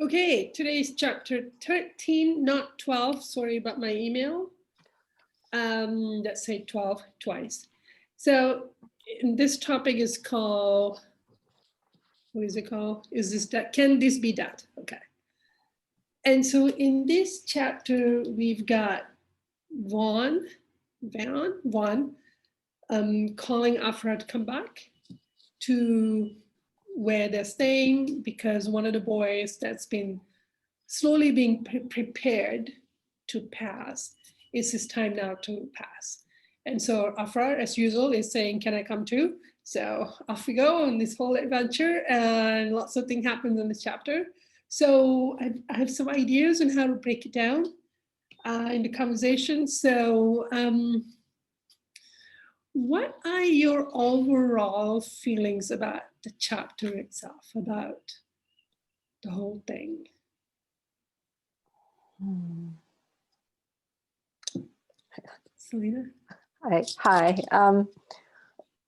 Okay, today's chapter 13, not 12. Sorry about my email. Let's say 12 twice. So this topic is called, what is it called? Is this that? Can this be that? Okay. And so in this chapter, we've got Van, calling Aphraar to come back to where they're staying, because one of the boys that's been slowly being prepared to pass, it's his time now to pass. And so Aphraar, as usual, is saying, can I come too? So off we go on this whole adventure, and lots of things happen in this chapter. So I have some ideas on how to break it down in the conversation. So what are your overall feelings about the chapter itself, about the whole thing? Selena? Hi.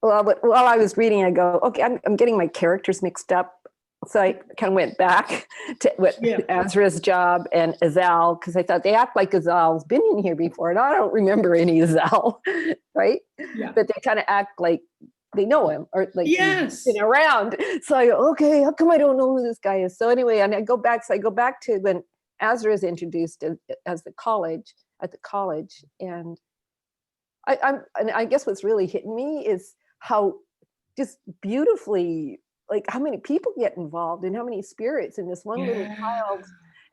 Well, while I was reading, I go, okay, I'm getting my characters mixed up. So I kind of went back to what Azra's job and Azal, because I thought they act like Azal's been in here before, and I don't remember any Azal, right? Yeah. But they kind of act like they know him, or like yes, he's been around. So I go, okay, how come I don't know who this guy is? So anyway, and I go back to when Azra is introduced as at the college, and I guess what's really hitting me is how just beautifully, like how many people get involved and how many spirits in this one little child,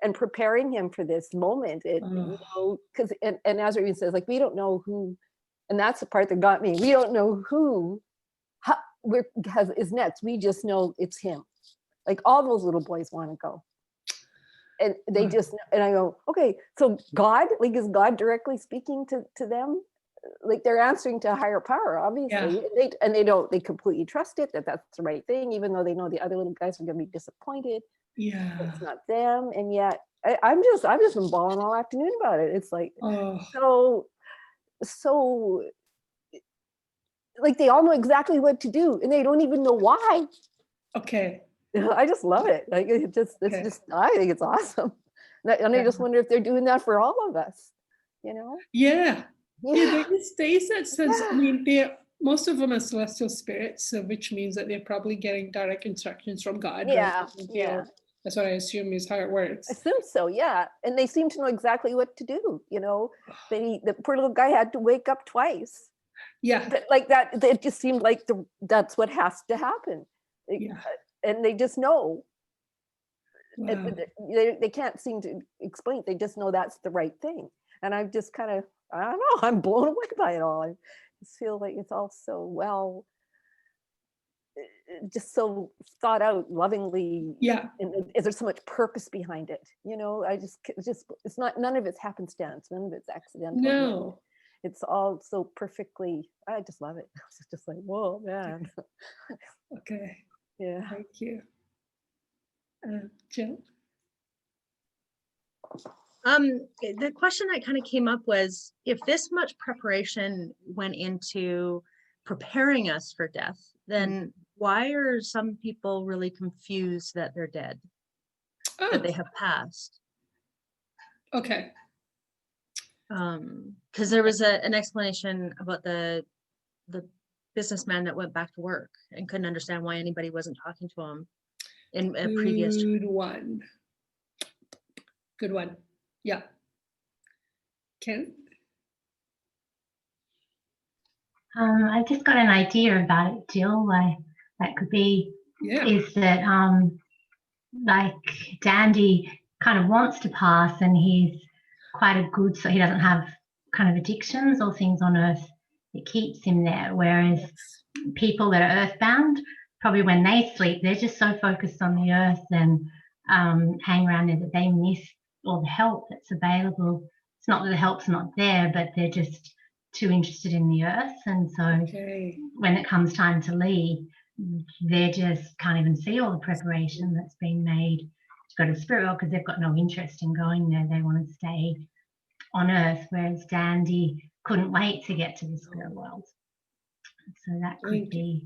and preparing him for this moment. You know, because and Azra even says, like, we don't know who, and that's the part that got me. We don't know who is next. We just know it's him. Like all those little boys want to go. And they just, and I go, okay, so God, like, is God directly speaking to them? Like they're answering to a higher power, obviously. They completely trust it, that's the right thing, even though they know the other little guys are going to be disappointed. It's not them. And yet I've just been bawling all afternoon about it. It's like, so like they all know exactly what to do and they don't even know why. Okay. I just love it. Like I think it's awesome. And I just wonder if they're doing that for all of us, you know? Yeah, there is that sense. I mean, most of them are celestial spirits, so which means that they're probably getting direct instructions from God. Yeah. That's what I assume is how it works. I assume so, yeah. And they seem to know exactly what to do, you know? The poor little guy had to wake up twice. Yeah. But like that, it just seemed like that's what has to happen. And they just know. Wow. They can't seem to explain it. They just know that's the right thing. And I'm just kind of, I don't know, I'm blown away by it all. I just feel like it's all so well, just so thought out, lovingly. And there's so much purpose behind it. You know, it's not, none of it's happenstance, none of it's accidental. No. It's all so perfectly, I just love it. It's just like, whoa, man. Okay. Yeah. Thank you. Jill? The question that kind of came up was, if this much preparation went into preparing us for death, then why are some people really confused that they're dead, that they have passed? Okay. Because there was an explanation about the businessman that went back to work and couldn't understand why anybody wasn't talking to him in a previous. Good one. Yeah. Ken? I just got an idea about it, Jill. Why that could be is that like Dandy kind of wants to pass, and he's quite a good, so he doesn't have kind of addictions or things on Earth that keeps him there. Whereas people that are earthbound, probably when they sleep, they're just so focused on the Earth and hang around there that they miss all the help that's available. It's not that the help's not there, but they're just too interested in the Earth. And so when it comes time to leave, they just can't even see all the preparation that's been made to go to the spirit world, because they've got no interest in going there. They want to stay on Earth, whereas Dandy couldn't wait to get to the spirit world. So that could be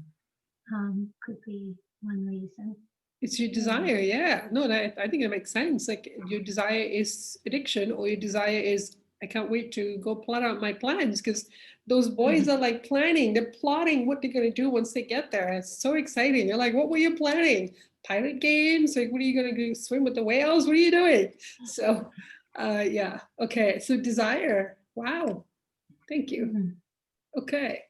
one reason. It's your desire, yeah. No, I think that makes sense. Like your desire is addiction, or your desire is, I can't wait to go plot out my plans, because those boys are like planning, they're plotting what they're gonna do once they get there. It's so exciting. You're like, what were you planning? Pirate games? Like, what are you gonna do? Swim with the whales? What are you doing? So, yeah. Okay. So desire. Wow. Thank you. Okay.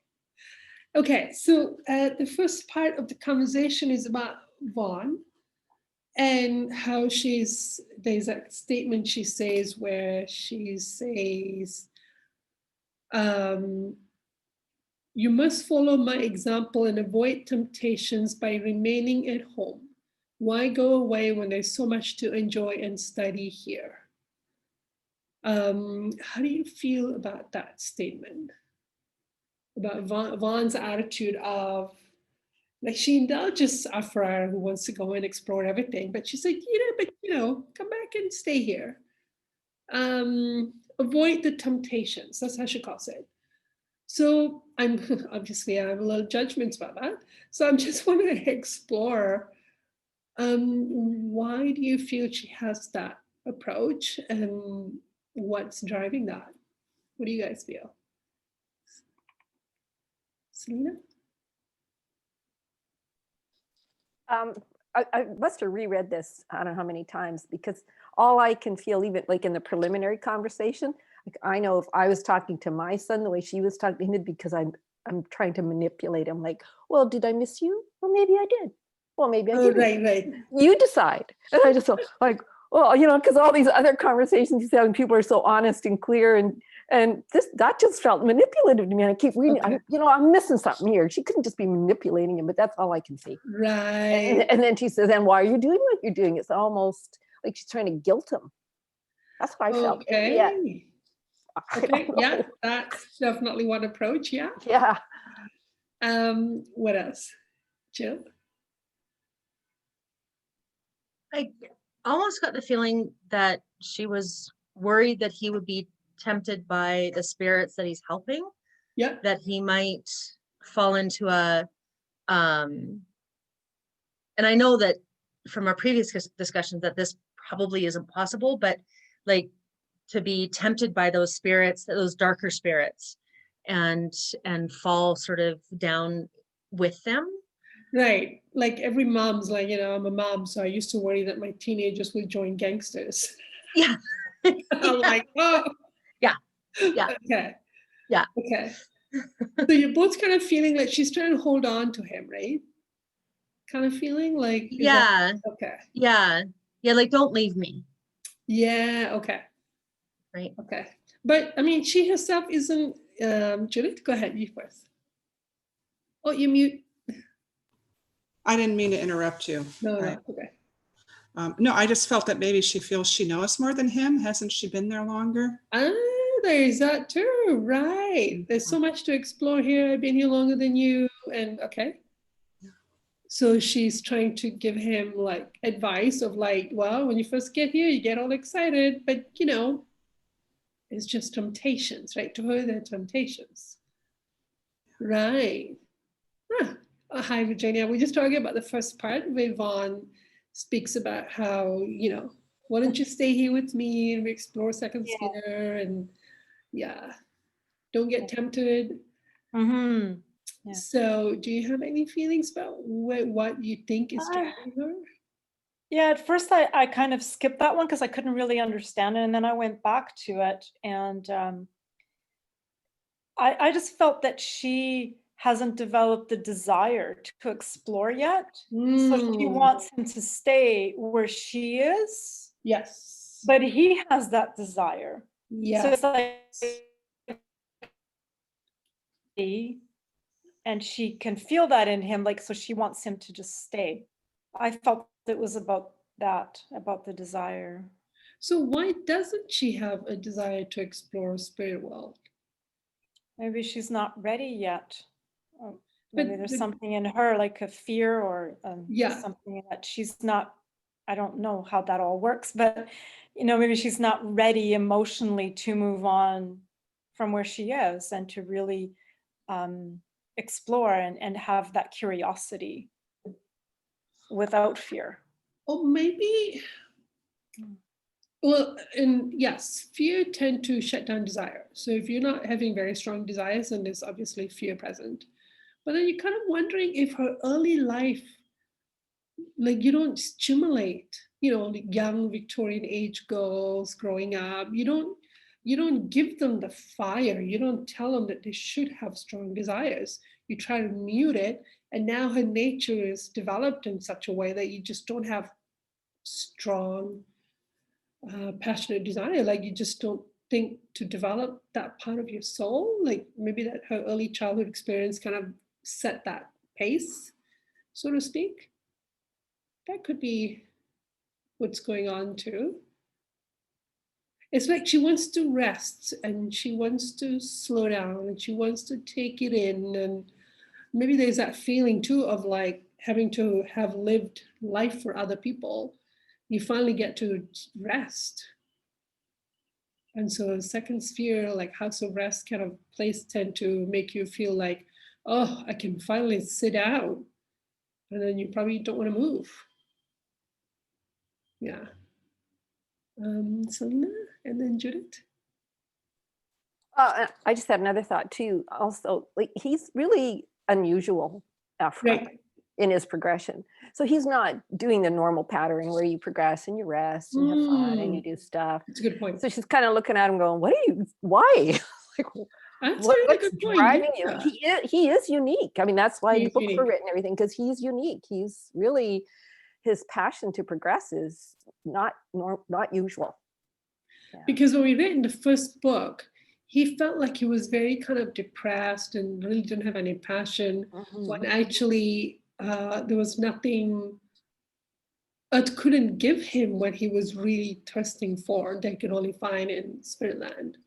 Okay. So the first part of the conversation is about Vaughn, and how there's a statement she says where she says, you must follow my example and avoid temptations by remaining at home. Why go away when there's so much to enjoy and study here? How do you feel about that statement? About Vaughn's attitude of, like, she indulges Aphraar, who wants to go and explore everything, but she's like, come back and stay here. Avoid the temptations. That's how she calls it. So I'm obviously, I have a lot of judgments about that. So I'm just wanting to explore, why do you feel she has that approach, and what's driving that? What do you guys feel? Selena? I must have reread this, I don't know how many times, because all I can feel, even like in the preliminary conversation, like I know if I was talking to my son the way she was talking to him, because I'm trying to manipulate him, like, well, did I miss you? Well, maybe I did. Well, maybe I didn't. Right. You decide. And I just felt like, well, because all these other conversations he's having, people are so honest and clear, and that just felt manipulative to me. And I keep reading, Okay. I'm missing something here. She couldn't just be manipulating him, but that's all I can see. Right. And then she says, and why are you doing what you're doing? It's almost like she's trying to guilt him. That's what I felt. Okay. Yeah. Okay. Yeah, that's definitely one approach. Yeah. Yeah. What else? Jill? I almost got the feeling that she was worried that he would be tempted by the spirits that he's helping. Yeah. That he might fall into a and I know that from our previous discussions that this probably isn't possible, but like to be tempted by those spirits, those darker spirits, and fall sort of down with them. Right. Like every mom's like, I'm a mom, so I used to worry that my teenagers would join gangsters. Yeah. I'm like, oh. Yeah. Okay. Yeah. Okay. So you're both kind of feeling like she's trying to hold on to him, right? Kind of feeling like, yeah. Okay. Yeah. Like, don't leave me. Yeah. Okay. Right. Okay. But I mean, she herself isn't, Judith, go ahead, you first. Oh, you mute. I didn't mean to interrupt you. No, okay. No, I just felt that maybe she feels she knows more than him. Hasn't she been there longer? There's that too, right? There's so much to explore here. I've been here longer than you, and okay. So she's trying to give him like advice of like, well, when you first get here, you get all excited, but it's just temptations, right? To her, they're temptations, right? Hi, Virginia. We're just talking about the first part where Vaughn speaks about how, why don't you stay here with me and we explore second sphere, and don't get tempted. Mm-hmm. Yeah. So do you have any feelings about what you think is driving her? Yeah, at first I kind of skipped that one because I couldn't really understand it. And then I went back to it, and I just felt that she hasn't developed the desire to explore yet. So she wants him to stay where she is. Yes. But he has that desire. Yeah. So it's like, and she can feel that in him, like, so she wants him to just stay. I felt it was about that, about the desire. So why doesn't she have a desire to explore spirit world? Maybe she's not ready yet. Maybe there's something in her, like a fear or something that she's not, I don't know how that all works, but maybe she's not ready emotionally to move on from where she is and to really explore and have that curiosity. without fear. Or maybe, well, and yes, fear tend to shut down desire. So if you're not having very strong desires, then there's obviously fear present. But then you're kind of wondering if her early life, like you don't stimulate, like young Victorian age girls growing up, you don't give them the fire. You don't tell them that they should have strong desires. You try to mute it. And now her nature is developed in such a way that you just don't have strong, passionate desire. Like you just don't think to develop that part of your soul. Like maybe that her early childhood experience kind of set that pace, so to speak. That could be what's going on too. It's like she wants to rest and she wants to slow down and she wants to take it in. And maybe there's that feeling too of like having to have lived life for other people. You finally get to rest. And so second sphere, like house of rest kind of place tend to make you feel like, oh, I can finally sit down. And then you probably don't want to move. Yeah. Selena, and then Judith. I just had another thought too. Also, like he's really unusual, Aphraar, Right. in his progression. So he's not doing the normal pattern where you progress and you rest and have fun and you do stuff. That's a good point. So she's kind of looking at him going, why? Like, That's what's a good point. driving Yeah. you? He is unique. I mean, that's why He the is books were unique. written and everything, because he's unique. He's really, his passion to progress is not usual. Yeah. Because when we read in the first book, he felt like he was very kind of depressed and really didn't have any passion. When actually there was nothing Earth couldn't give him what he was really thirsting for that he could only find in Spirit Land.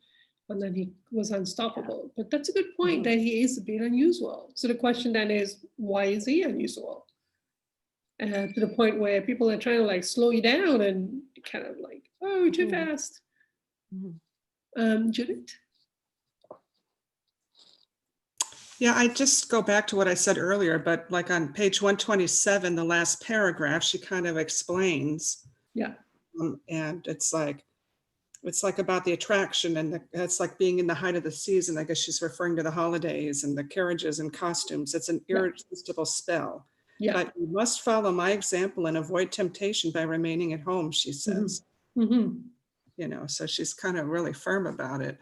And then he was unstoppable. But that's a good point that he is a bit unusual. So the question then is, why is he unusual? To the point where people are trying to like slow you down and kind of like, oh, too fast. Judith? Yeah, I just go back to what I said earlier, but like on page 127, the last paragraph, she kind of explains. Yeah. And it's like about the attraction and it's like being in the height of the season. I guess she's referring to the holidays and the carriages and costumes. It's an irresistible spell. Yeah. But you must follow my example and avoid temptation by remaining at home, she says. So she's kind of really firm about it.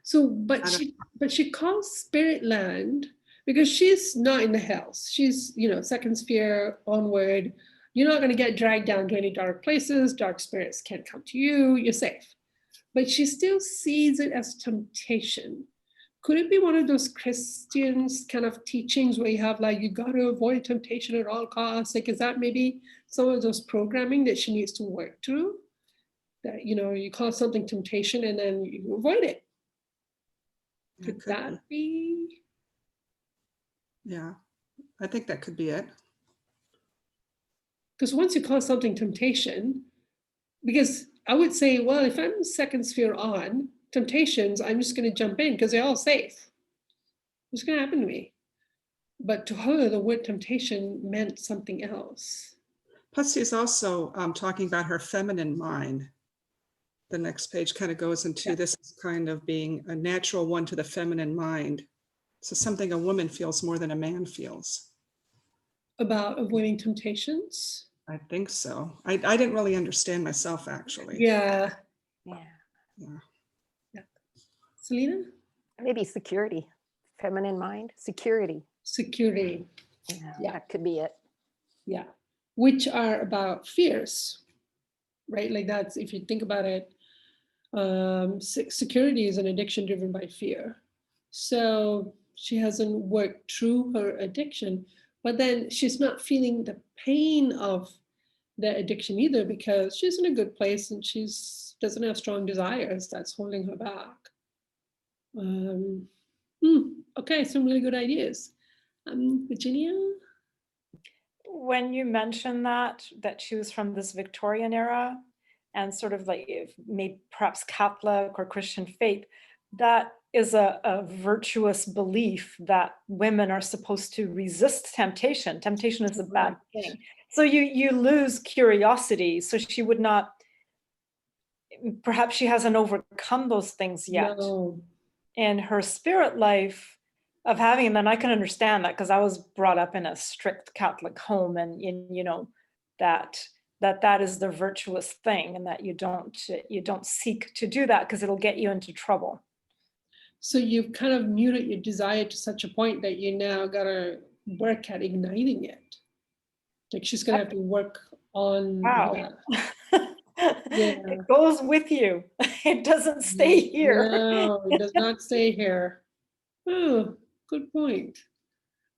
So, but she calls Spirit Land because she's not in the house. She's, second sphere onward. You're not going to get dragged down to any dark places. Dark spirits can't come to you. You're safe. But she still sees it as temptation. Could it be one of those Christians kind of teachings where you have like, you got to avoid temptation at all costs? Like, is that maybe some of those programming that she needs to work through? That, you call something temptation and then you avoid it. Could that be? Yeah, I think that could be it. Because once you call something temptation, because I would say, well, if I'm second sphere on, temptations, I'm just going to jump in because they're all safe. What's going to happen to me? But to her, the word temptation meant something else. Plus, he's also talking about her feminine mind. The next page kind of goes into this kind of being a natural one to the feminine mind. So something a woman feels more than a man feels. About avoiding temptations? I think so. I didn't really understand myself, actually. Yeah. Selena? Maybe security. Feminine mind, security. Security. Yeah, that could be it. Yeah. Which are about fears, right? Like that's, if you think about it, security is an addiction driven by fear. So she hasn't worked through her addiction, but then she's not feeling the pain of the addiction either because she's in a good place and she's doesn't have strong desires that's holding her back. Okay, some really good ideas. Virginia? When you mentioned that she was from this Victorian era and sort of like maybe perhaps Catholic or Christian faith, that is a virtuous belief that women are supposed to resist temptation. Temptation is a bad thing. So you lose curiosity. So she would not, perhaps she hasn't overcome those things yet. No. And her spirit life of having them, and I can understand that because I was brought up in a strict Catholic home, and you know that is the virtuous thing, and that you don't seek to do that because it'll get you into trouble. So you've kind of muted your desire to such a point that you now gotta work at igniting it. Like she's gonna have to work on. Wow. Yeah. It goes with you. It doesn't stay here. No, it does not stay here. Oh, good point.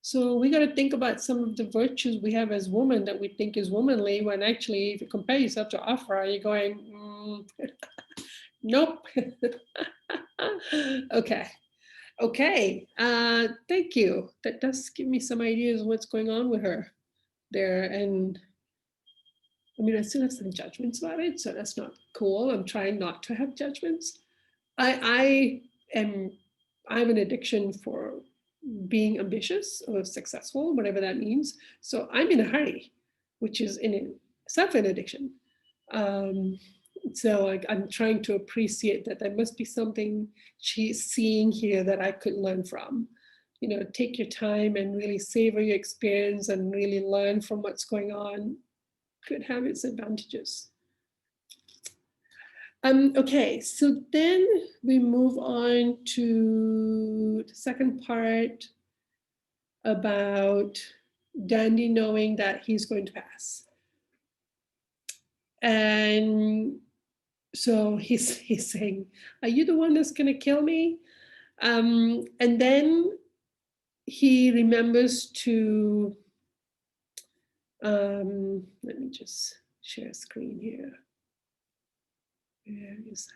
So we got to think about some of the virtues we have as women that we think is womanly, when actually, if you compare yourself to Aphraar, you're going, nope. Okay. Thank you. That does give me some ideas of what's going on with her there. And I mean, I still have some judgments about it, so that's not cool. I'm trying not to have judgments. I have an addiction for being ambitious or successful, whatever that means. So I'm in a hurry, which is in itself an addiction. So I'm trying to appreciate that there must be something she's seeing here that I could learn from. You know, take your time and really savor your experience and really learn from what's going on. Could have its advantages. Okay, so then we move on to the second part about Dandy knowing that he's going to pass. And so he's saying, are you the one that's gonna kill me? And then he remembers to, let me just share a screen here. Where is that?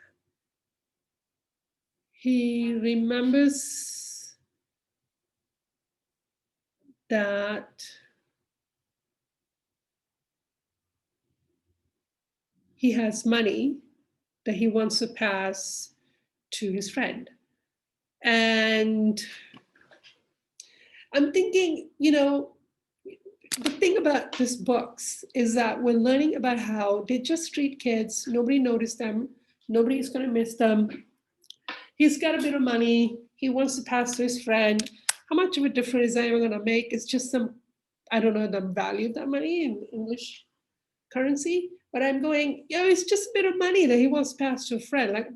He remembers that he has money that he wants to pass to his friend. And I'm thinking, you know, the thing about this books is that we're learning about how they're just street kids. Nobody noticed them. Nobody's going to miss them. He's got a bit of money. He wants to pass to his friend. How much of a difference is that even going to make? It's just some, I don't know the value of that money in English currency, but I'm going, yeah, it's just a bit of money that he wants to pass to a friend. Like,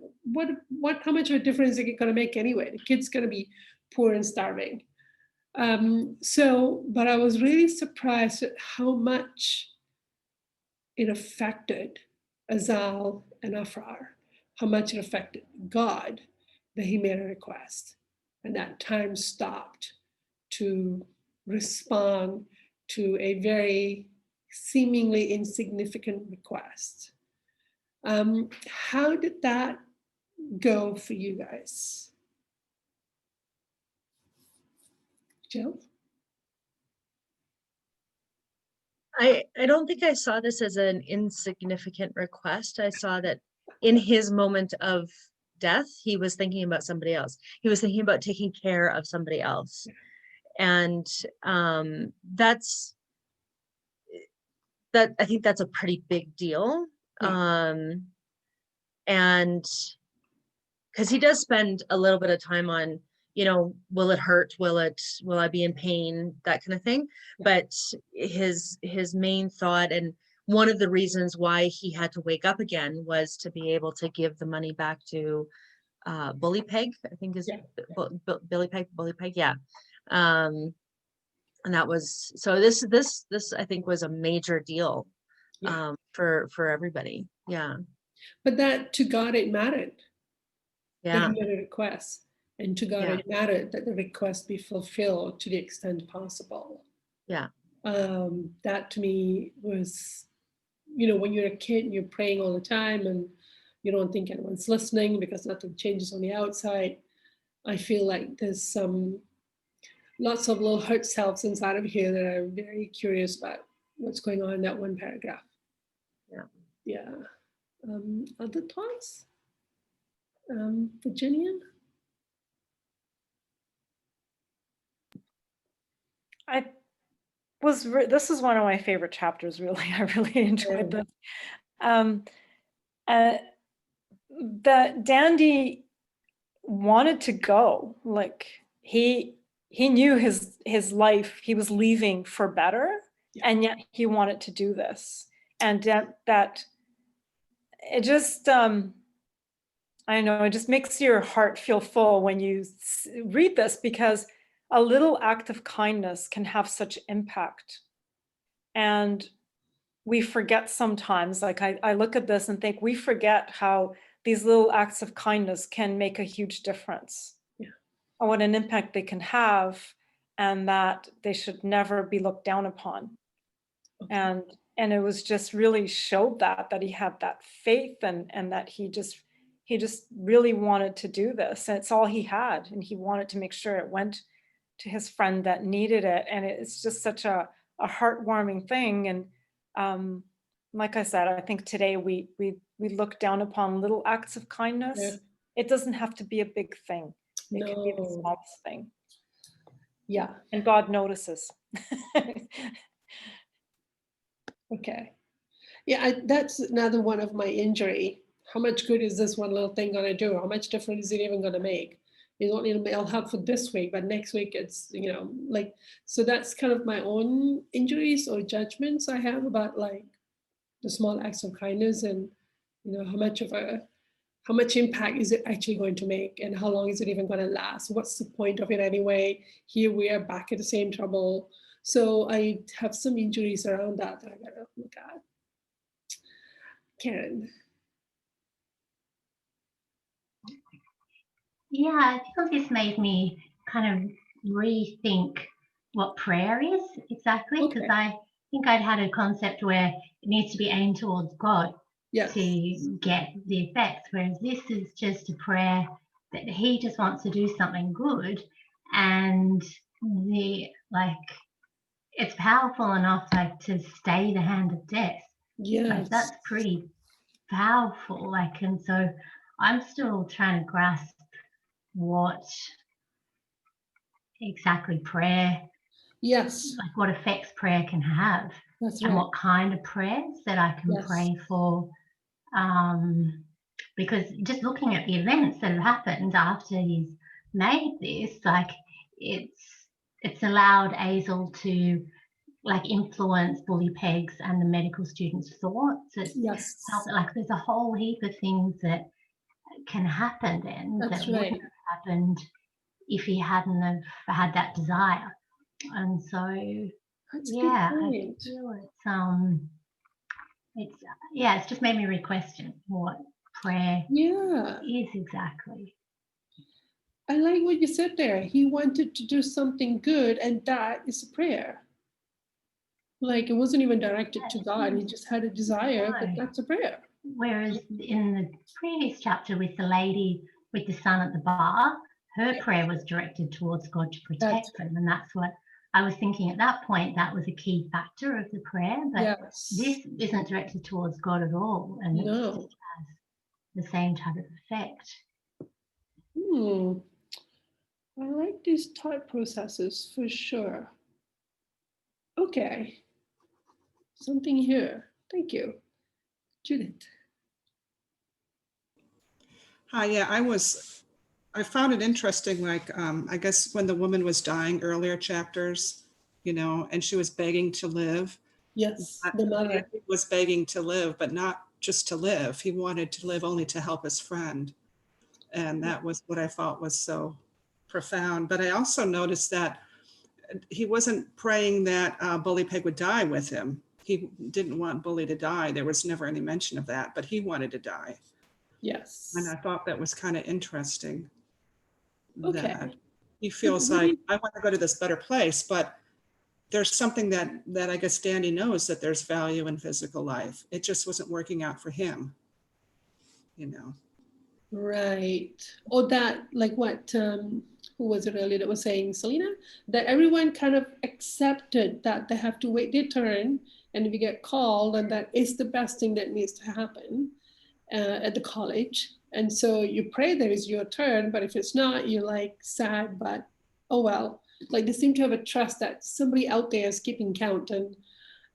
how much of a difference is it going to make anyway? The kid's going to be poor and starving. But I was really surprised at how much it affected Azal and Aphraar, how much it affected God that he made a request, and that time stopped to respond to a very seemingly insignificant request. How did that go for you guys? Jill? I don't think I saw this as an insignificant request. I saw that in his moment of death, he was thinking about somebody else. He was thinking about taking care of somebody else. And I think that's a pretty big deal. And because he does spend a little bit of time on, you know, will it hurt? Will I be in pain? That kind of thing. But his main thought, and one of the reasons why he had to wake up again, was to be able to give the money back to Bully Peg, I think is Bully Peg. Yeah. And that was, so this I think was a major deal for everybody. Yeah. But that, to God it mattered. Yeah. That he made a request, and to God it mattered that the request be fulfilled to the extent possible. Yeah. That to me was, you know, when you're a kid and you're praying all the time and you don't think anyone's listening because nothing changes on the outside. I feel like there's lots of little hurt selves inside of here that are very curious about what's going on in that one paragraph. Yeah. Other thoughts? Virginia? this is one of my favorite chapters, really. I really enjoyed this. Um, that Dandy wanted to go, like he knew his life, he was leaving for better, and yet he wanted to do this. And that it just I know, it just makes your heart feel full when you read this, because a little act of kindness can have such impact. And we forget sometimes, like I look at this and think we forget how these little acts of kindness can make a huge difference. And what an impact they can have, and that they should never be looked down upon. And it was just really showed that he had that faith, and that he just really wanted to do this, and it's all he had, and he wanted to make sure it went to his friend that needed it. And it's just such a heartwarming thing. And like I said, I think today we look down upon little acts of kindness. It doesn't have to be a big thing. It can be the smallest thing. Yeah. And God notices. Okay. Yeah, that's another one of my injury. How much good is this one little thing gonna do? How much difference is it even gonna make? It'll help for this week, but next week it's, like, so that's kind of my own injuries or judgments I have about like the small acts of kindness, and how much impact is it actually going to make, and how long is it even going to last? What's the point of it anyway? Here we are back at the same trouble. So I have some injuries around that I gotta look at. Karen. Yeah, I think this made me kind of rethink what prayer is exactly, because I think I'd had a concept where it needs to be aimed towards God to get the effects, whereas this is just a prayer that he just wants to do something good, and it's powerful enough to stay the hand of death. Yes, that's pretty powerful. And so I'm still trying to grasp what exactly prayer, what effects prayer can have. That's and what kind of prayers that I can pray for. Because just looking at the events that have happened after he's made this, it's allowed Azal to influence Bully Pegs and the medical students' thoughts. It's there's a whole heap of things that can happen then that wouldn't have happened if he hadn't have had that desire. And so I feel it's just made me re-question what prayer is exactly. I like what you said there. He wanted to do something good, and that is a prayer. Like, it wasn't even directed to God. He just had a desire, but that's a prayer. Whereas in the previous chapter with the lady with the son at the bar, her prayer was directed towards God to protect them. And that's what I was thinking at that point. That was a key factor of the prayer. But this isn't directed towards God at all. And it just has the same type of effect. I like these thought processes for sure. Okay. Something here. Thank you. Judith. Hi, yeah, I found it interesting, I guess when the woman was dying, earlier chapters, and she was begging to live. Yes, the mother. He was begging to live, but not just to live. He wanted to live only to help his friend. And that was what I thought was so profound. But I also noticed that he wasn't praying that Bully Peg would die with him. He didn't want Bully to die. There was never any mention of that, but he wanted to die. Yes. And I thought that was kind of interesting. Okay. That he feels like, I want to go to this better place, but there's something that I guess Dandy knows, that there's value in physical life. It just wasn't working out for him, Right. Or that, like what, who was it earlier that was saying, Selena? That everyone kind of accepted that they have to wait their turn, and if you get called, and that is the best thing that needs to happen at the college. And so you pray that it's your turn, but if it's not, you're like sad, but oh well. Like they seem to have a trust that somebody out there is keeping count, and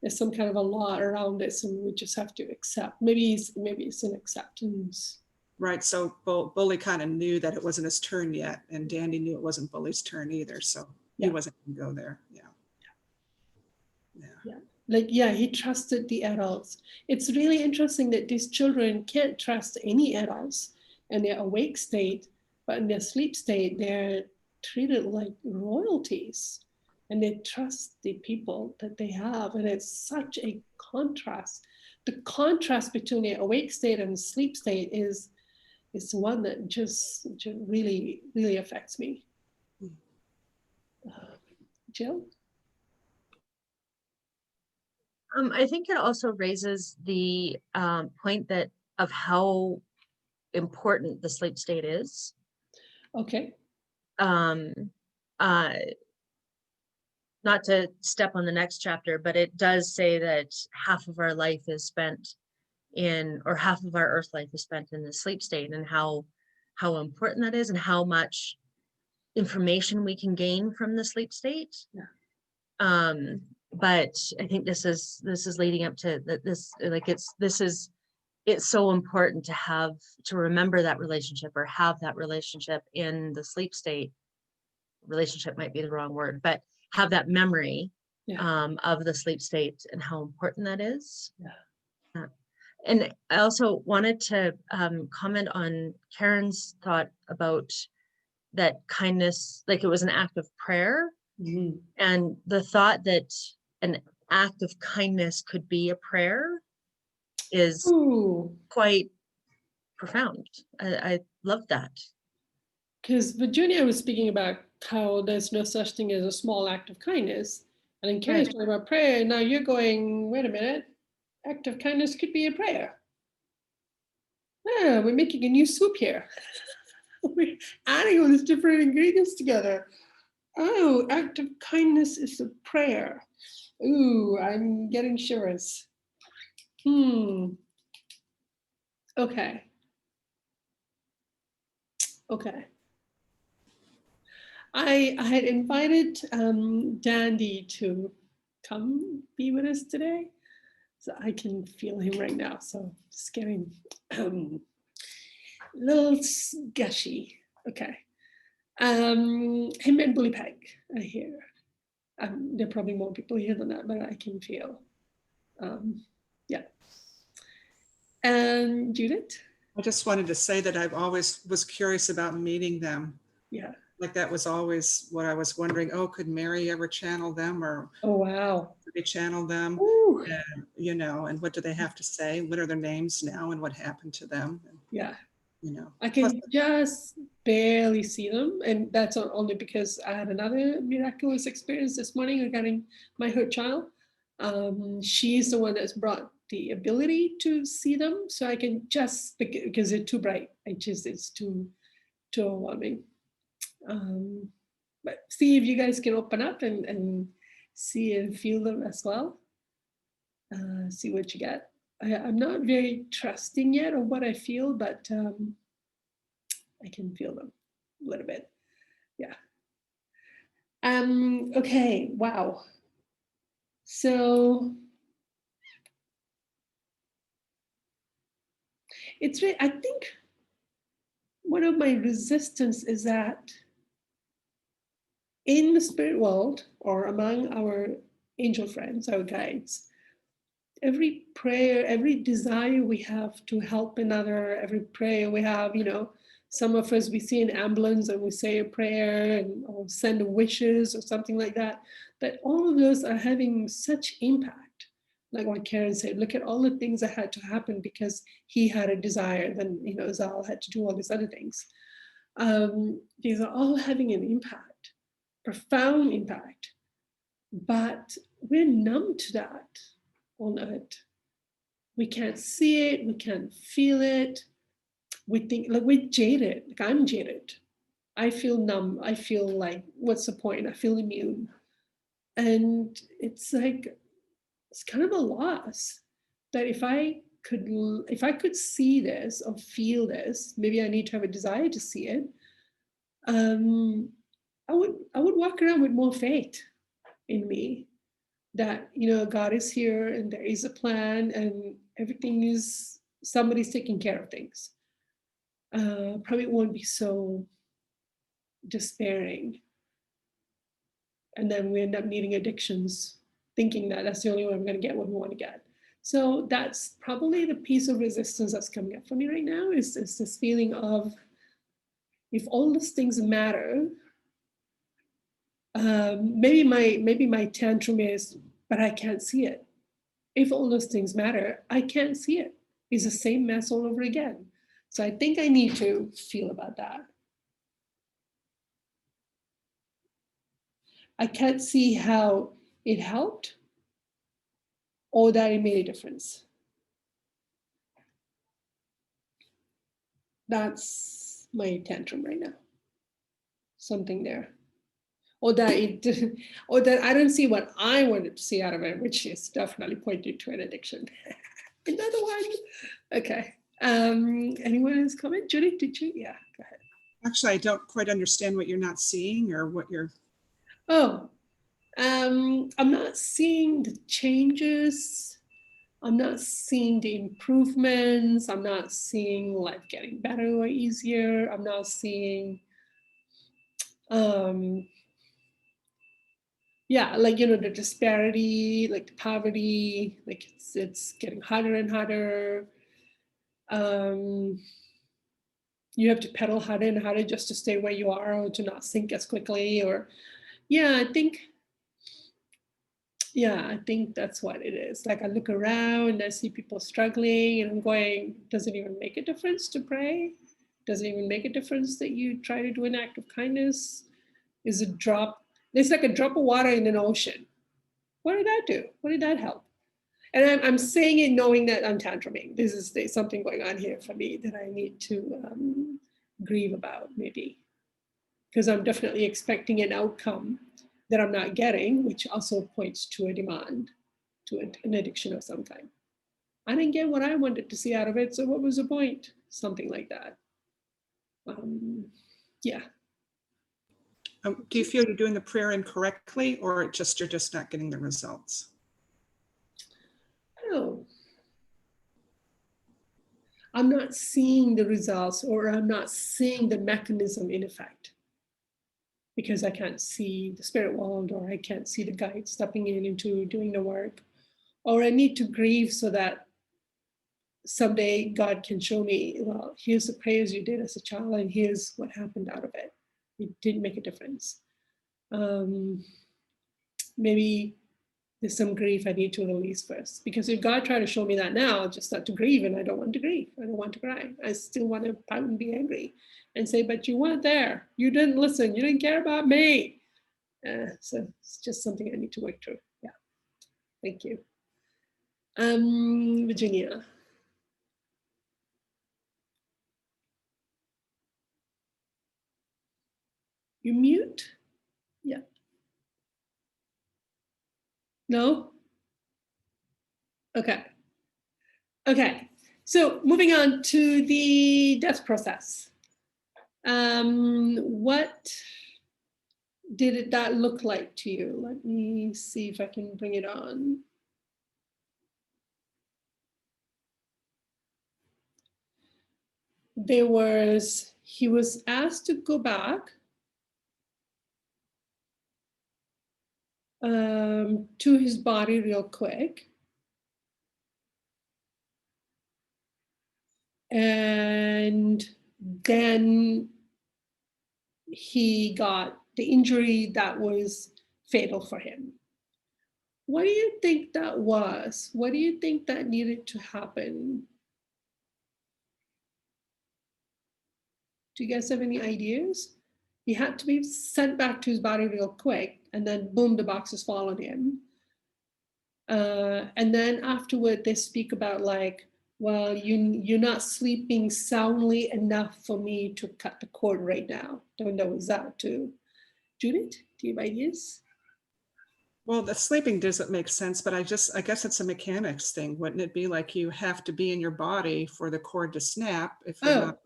there's some kind of a law around this, and we just have to accept. Maybe it's an acceptance. Right. So Bully kind of knew that it wasn't his turn yet, and Dandy knew it wasn't Bully's turn either. So he wasn't going to go there. Yeah. Like, he trusted the adults. It's really interesting that these children can't trust any adults in their awake state, but in their sleep state, they're treated like royalties, and they trust the people that they have. And it's such a contrast. The contrast between their awake state and sleep state is one that just really, really affects me. Jill? I think it also raises the point that of how important the sleep state is. Okay. Not to step on the next chapter, but it does say that half of our life is spent or half of our earth life is spent in the sleep state, and how important that is, and how much information we can gain from the sleep state. Yeah. But I think this is leading up to this, like it's so important to remember that relationship, or have that relationship in the sleep state. Relationship might be the wrong word, but have that memory of the sleep state and how important that is. And I also wanted to comment on Karen's thought about that kindness, like it was an act of prayer. Mm-hmm. And the thought that an act of kindness could be a prayer is quite profound. I love that. Because Virginia was speaking about how there's no such thing as a small act of kindness. And then Karen's talking about prayer. And now you're going, wait a minute, act of kindness could be a prayer. We're making a new soup here. We're adding all these different ingredients together. Oh, act of kindness is a prayer. Ooh, I'm getting shivers. Okay. I had invited Dandy to come be with us today. So I can feel him right now. So just getting a little gushy. Okay. Him and Bully Peg are here. There are probably more people here than that, but I can feel. And Judith? I just wanted to say that I've always was curious about meeting them. Yeah. Like that was always what I was wondering. Oh, could Mary ever channel them, or could they channel them? And, and what do they have to say? What are their names now, and what happened to them? And, I can just barely see them, and that's only because I had another miraculous experience this morning regarding my hurt child. She's the one that's brought the ability to see them, so I can just, because they're too bright, it's too overwhelming. But see if you guys can open up and see and feel them as well. See what you get. I'm not very trusting yet of what I feel, but I can feel them a little bit. Yeah. Okay. Wow. So it's really, I think one of my resistance is that in the spirit world, or among our angel friends, our guides, every prayer, every desire we have to help another, every prayer we have, some of us, we see an ambulance and we say a prayer or send wishes or something like that. But all of those are having such impact. Like what Karen said, look at all the things that had to happen because he had a desire. Then, Azal had to do all these other things. These are all having an impact, profound impact. But we're numb to that on Earth. We can't see it, we can't feel it. We think, like, we're jaded. Like, I'm jaded. I feel numb. I feel like, what's the point? I feel immune. And it's like, it's kind of a loss that if I could see this or feel this, maybe I need to have a desire to see it. I would walk around with more faith in me that, you know, God is here and there is a plan and everything is, somebody's taking care of things. Probably won't be so despairing. And then we end up needing addictions, thinking that that's the only way I'm going to get what we want to get. So that's probably the piece of resistance that's coming up for me right now is this feeling of, if all those things matter, maybe my tantrum is, but I can't see it. If all those things matter, I can't see it. It's the same mess all over again. So I think I need to feel about that. I can't see how it helped or that it made a difference. That's my tantrum right now. Something there. Or that it, or that I don't see what I wanted to see out of it, which is definitely pointing to an addiction. Another one. Okay. Anyone else comment? Judy, did you? Yeah, go ahead. Actually, I don't quite understand what you're not seeing or what you're. Oh, I'm not seeing the changes. I'm not seeing the improvements. I'm not seeing life getting better or easier. I'm not seeing, yeah, like, you know, the disparity, like the poverty, like it's getting harder and harder. You have to pedal harder and harder just to stay where you are or to not sink as quickly. Or, yeah, I think that's what it is. Like I look around and I see people struggling and I'm going, does it even make a difference to pray? Does it even make a difference that you try to do an act of kindness? Is a drop, it's like a drop of water in an ocean. What did that do? What did that help? And I'm saying it knowing that I'm tantruming. There's something going on here for me that I need to grieve about, maybe. Because I'm definitely expecting an outcome that I'm not getting, which also points to a demand, to an addiction of some kind. I didn't get what I wanted to see out of it, so what was the point? Something like that. Yeah. Do you feel you're doing the prayer incorrectly, or you're just not getting the results? Oh, I'm not seeing the results, or I'm not seeing the mechanism in effect, because I can't see the spirit world, or I can't see the guide stepping in into doing the work, or I need to grieve so that someday God can show me, well, here's the prayers you did as a child, and here's what happened out of it. It didn't make a difference. Maybe there's some grief I need to release first. Because if God tried to show me that now, I'll just start to grieve, and I don't want to grieve. I don't want to cry. I still want to pout and be angry and say, but you weren't there. You didn't listen. You didn't care about me. So it's just something I need to work through. Yeah. Thank you. Virginia. You mute? Yeah. No? Okay. Okay. So moving on to the death process. What did that look like to you? Let me see if I can bring it on. He was asked to go back to his body real quick. And then he got the injury that was fatal for him. What do you think that was? What do you think that needed to happen? Do you guys have any ideas? He had to be sent back to his body real quick, and then boom, the boxes fall on him. And then afterward, they speak about like, well, you're not sleeping soundly enough for me to cut the cord right now. Don't know what's that too. Judith, do you have ideas? Well, the sleeping doesn't make sense, but I guess it's a mechanics thing. Wouldn't it be like you have to be in your body for the cord to snap? If you're not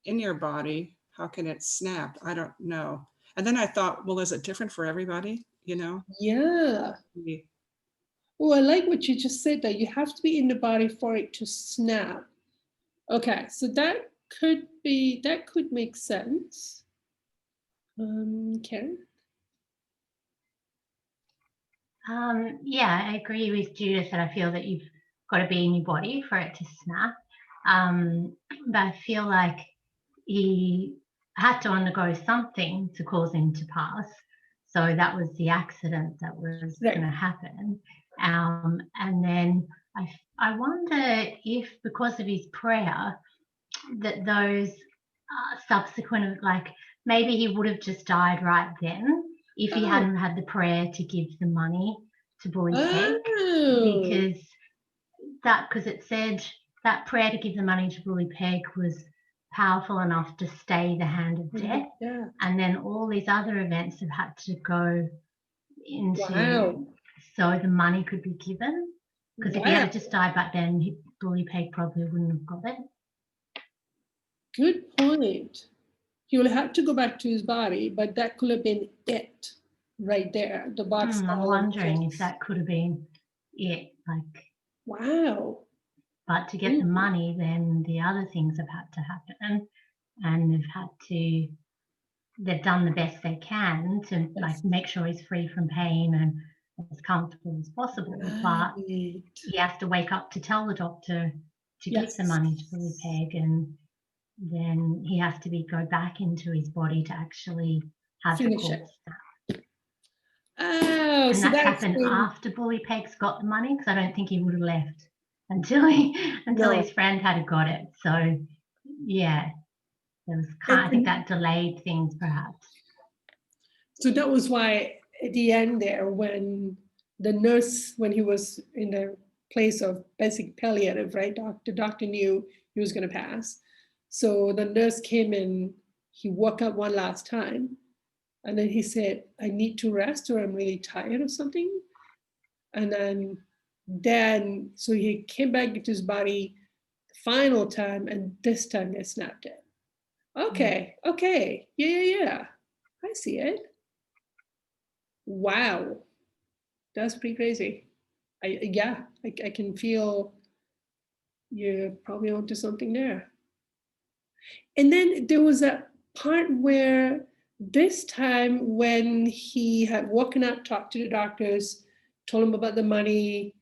in your body, how can it snap? I don't know. And then I thought, well, is it different for everybody? You know? Yeah. Oh, I like what you just said, that you have to be in the body for it to snap. Okay, so that could make sense. Karen? Yeah, I agree with Judith that I feel that you've got to be in your body for it to snap. But I feel like he had to undergo something to cause him to pass. So that was the accident that was going to happen. And then I wonder if, because of his prayer, that those subsequent, like maybe he would have just died right then if he hadn't had the prayer to give the money to Bully Peg, because it said that prayer to give the money to Bully Peg was powerful enough to stay the hand of death. And then all these other events have had to go into so the money could be given, because if he had just died back then, Bully Peg probably wouldn't have got it. Good point. He will have to go back to his body, but that could have been it right there. The box. I'm wondering if that could have been it. Like, wow. But to get the money, then the other things have had to happen, and they've done the best they can to like make sure he's free from pain and as comfortable as possible. But he has to wake up to tell the doctor to give the money to Bully Peg, and then he has to go back into his body to actually have the corpse snap. Oh, and so that happened after Bully Peg's got the money, because I don't think he would have left until his friend had got it. So yeah, there was I think that delayed things perhaps. So that was why at the end there, when the nurse, when he was in the place of basic palliative, right? The doctor knew he was going to pass. So the nurse came in, he woke up one last time, and then he said, I need to rest, or I'm really tired or something. And then so he came back into his body the final time, and this time they snapped it. Okay, yeah. I see it. Wow, that's pretty crazy. I can feel you're probably onto something there. And then there was a part where this time when he had woken up, talked to the doctors, told them about the money,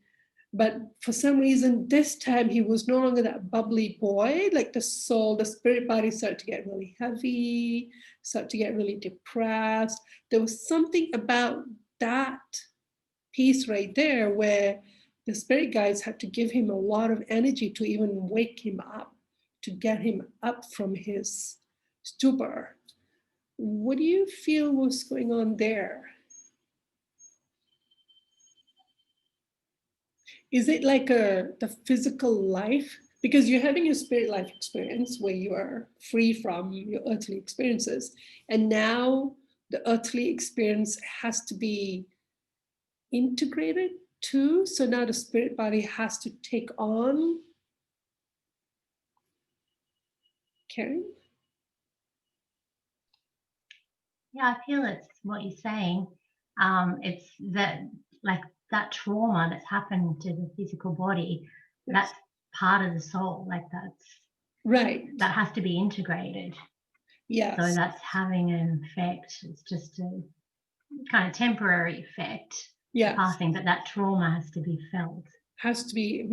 but for some reason this time he was no longer that bubbly boy. Like the soul, the spirit body started to get really heavy, started to get really depressed. There was something about that piece right there where the spirit guides had to give him a lot of energy to even wake him up, to get him up from his stupor. What do you feel was going on there? Is it like the physical life? Because you're having a spirit life experience where you are free from your earthly experiences. And now the earthly experience has to be integrated too. So now the spirit body has to take on. Karen? Yeah, I feel it's what you're saying. It's that, like, that trauma that's happened to the physical body, that's part of the soul. Like, that's right. That has to be integrated. Yes. So that's having an effect. It's just a kind of temporary effect. Yes. Passing, but that trauma has to be felt. Has to be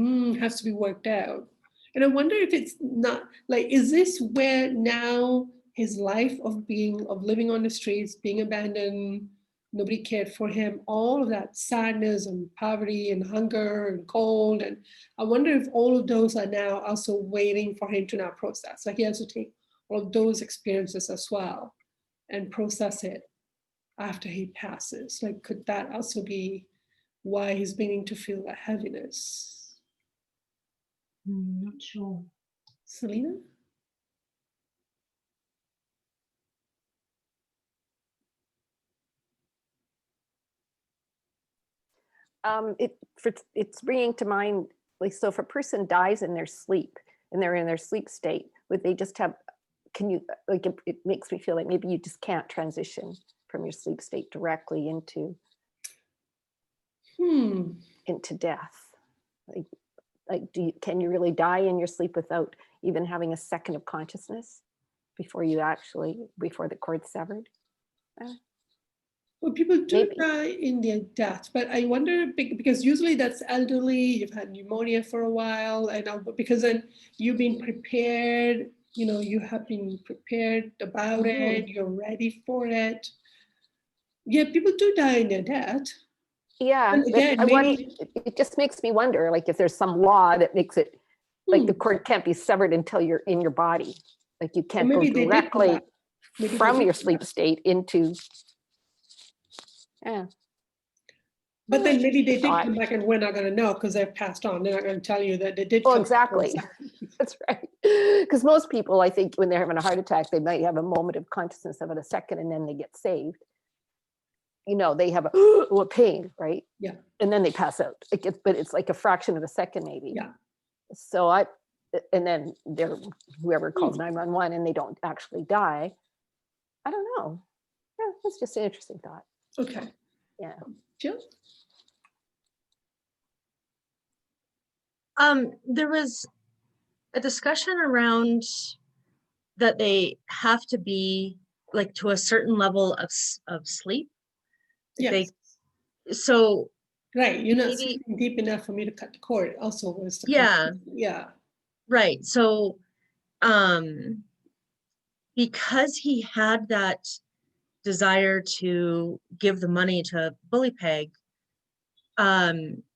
worked out. And I wonder if it's not like, is this where now his life of living on the streets, being abandoned, nobody cared for him, all of that sadness and poverty and hunger and cold, and I wonder if all of those are now also waiting for him to now process. Like he has to take all of those experiences as well and process it after he passes. Like, could that also be why he's beginning to feel that heaviness? Not sure. Selena? It's bringing to mind, like, so if a person dies in their sleep and they're in their sleep state, would they just have can you, like, it makes me feel like maybe you just can't transition from your sleep state directly into death. Like can you really die in your sleep without even having a second of consciousness before the cord's severed? Well, people do Maybe. die in their death, but I wonder, because usually that's elderly, you've had pneumonia for a while, and because then you've been prepared, you have been prepared about it, you're ready for it. Yeah, people do die in their death. Yeah, again, it just makes me wonder, like, if there's some law that makes it like the cord can't be severed until you're in your body. Like, you can't go directly from your sleep state into. Yeah. But then maybe they did come back, and we're not going to know because they've passed on. They're not going to tell you that they did. Oh, exactly. That's right. Because most people, I think, when they're having a heart attack, they might have a moment of consciousness of it, a second, and then they get saved. They have a pain, right? Yeah. And then they pass out. But it's like a fraction of a second, maybe. Yeah. So and then whoever calls 911 and they don't actually die. I don't know. Yeah, that's just an interesting thought. Okay. Yeah. Jill? There was a discussion around that they have to be like to a certain level of sleep. Yes. So right, you're not sleeping deep enough for me to cut the cord. Also was the yeah. Right. So because he had that desire to give the money to Bully Peg,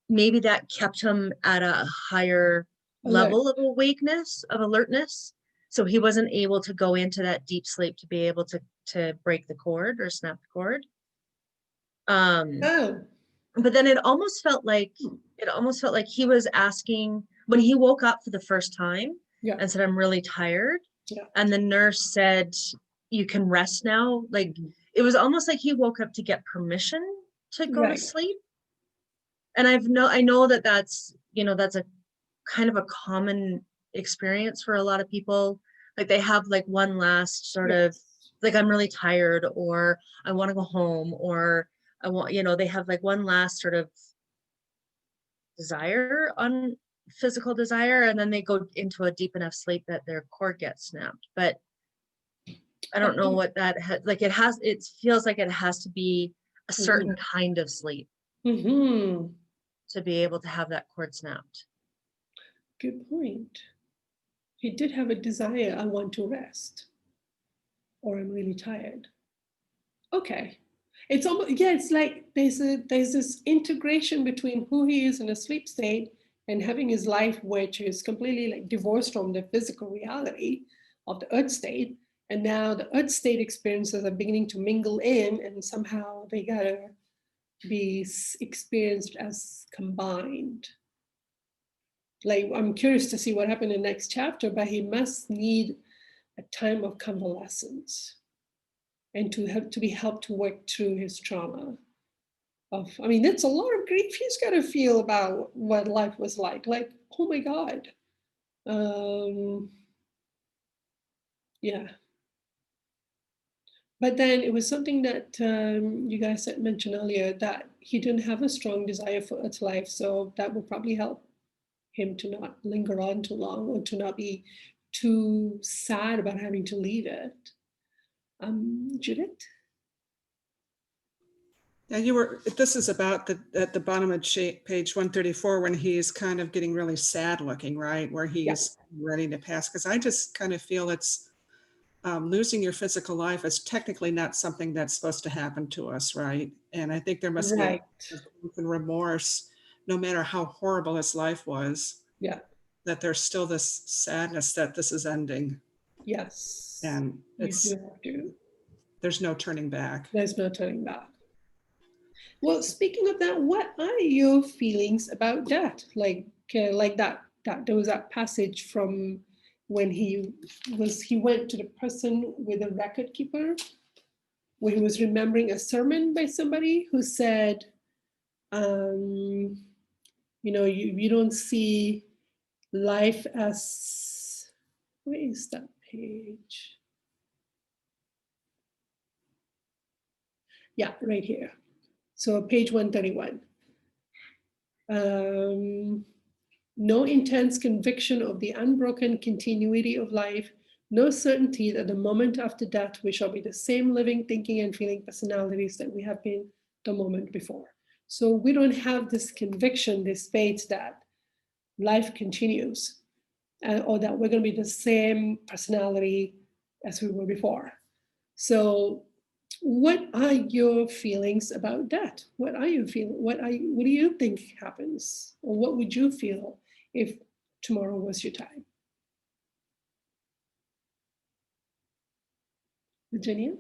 maybe that kept him at a higher level of alertness. So he wasn't able to go into that deep sleep to be able to break the cord or snap the cord. But then it almost felt like he was asking when he woke up for the first time and said, "I'm really tired." Yeah. And the nurse said, "You can rest now." Like, it was almost like he woke up to get permission to go to sleep. And I know that's a kind of a common experience for a lot of people. Like, they have like one last sort of like, "I'm really tired," or "I want to go home," or "I want," they have like one last sort of desire, on physical desire, and then they go into a deep enough sleep that their cord gets snapped. But I don't know what that it feels like it has to be a certain kind of sleep to be able to have that cord snapped. Good point. He did have a desire, "I want to rest," or "I'm really tired." Okay. It's almost, it's like there's this integration between who he is in a sleep state and having his life, which is completely like divorced from the physical reality of the earth state. And now the earth state experiences are beginning to mingle in, and somehow they gotta be experienced as combined. Like, I'm curious to see what happened in the next chapter, but he must need a time of convalescence and to have to be helped to work through his trauma. It's a lot of grief he's got to feel about what life was like. Like, oh my God. Yeah. But then it was something that you guys had mentioned earlier, that he didn't have a strong desire for Earth life. So that will probably help him to not linger on too long, or to not be too sad about having to leave it. Judith? Yeah, this is about at the bottom of page 134, when he's kind of getting really sad looking, right? Where he's ready to pass. Because I just kind of feel it's losing your physical life is technically not something that's supposed to happen to us, right? And I think there must be a remorse, no matter how horrible his life was. Yeah. That there's still this sadness that this is ending. Yes. And there's no turning back. There's no turning back. Well, speaking of that, what are your feelings about that? Like that there was that passage from when he went to the person with a record keeper, where he was remembering a sermon by somebody who said, you don't see life as, where is that page? Yeah, right here. So page 131. No intense conviction of the unbroken continuity of life, no certainty that the moment after death we shall be the same living, thinking, and feeling personalities that we have been the moment before. So we don't have this conviction, this faith that life continues, or that we're going to be the same personality as we were before. So what are your feelings about that? What are you feeling? What do you think happens? Or what would you feel if tomorrow was your time? Virginia?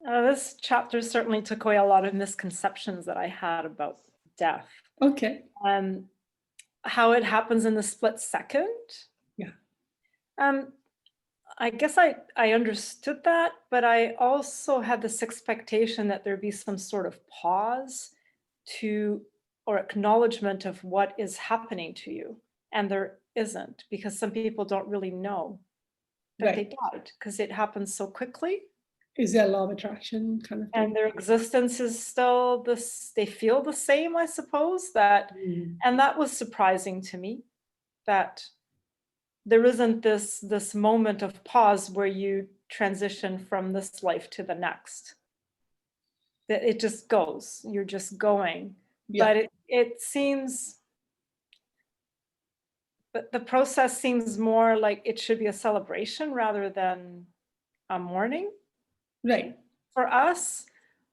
This chapter certainly took away a lot of misconceptions that I had about death. Okay. How it happens in the split second. Yeah. I guess I understood that, but I also had this expectation that there'd be some sort of pause or acknowledgement of what is happening to you. And there isn't, because some people don't really know that they died, because it happens so quickly. Is there a law of attraction kind of thing? And their existence is still this, they feel the same, I suppose, and that was surprising to me, that there isn't this moment of pause where you transition from this life to the next. That it just goes, you're just going. Yeah. But it seems, but the process seems more like it should be a celebration rather than a mourning. Right. For us,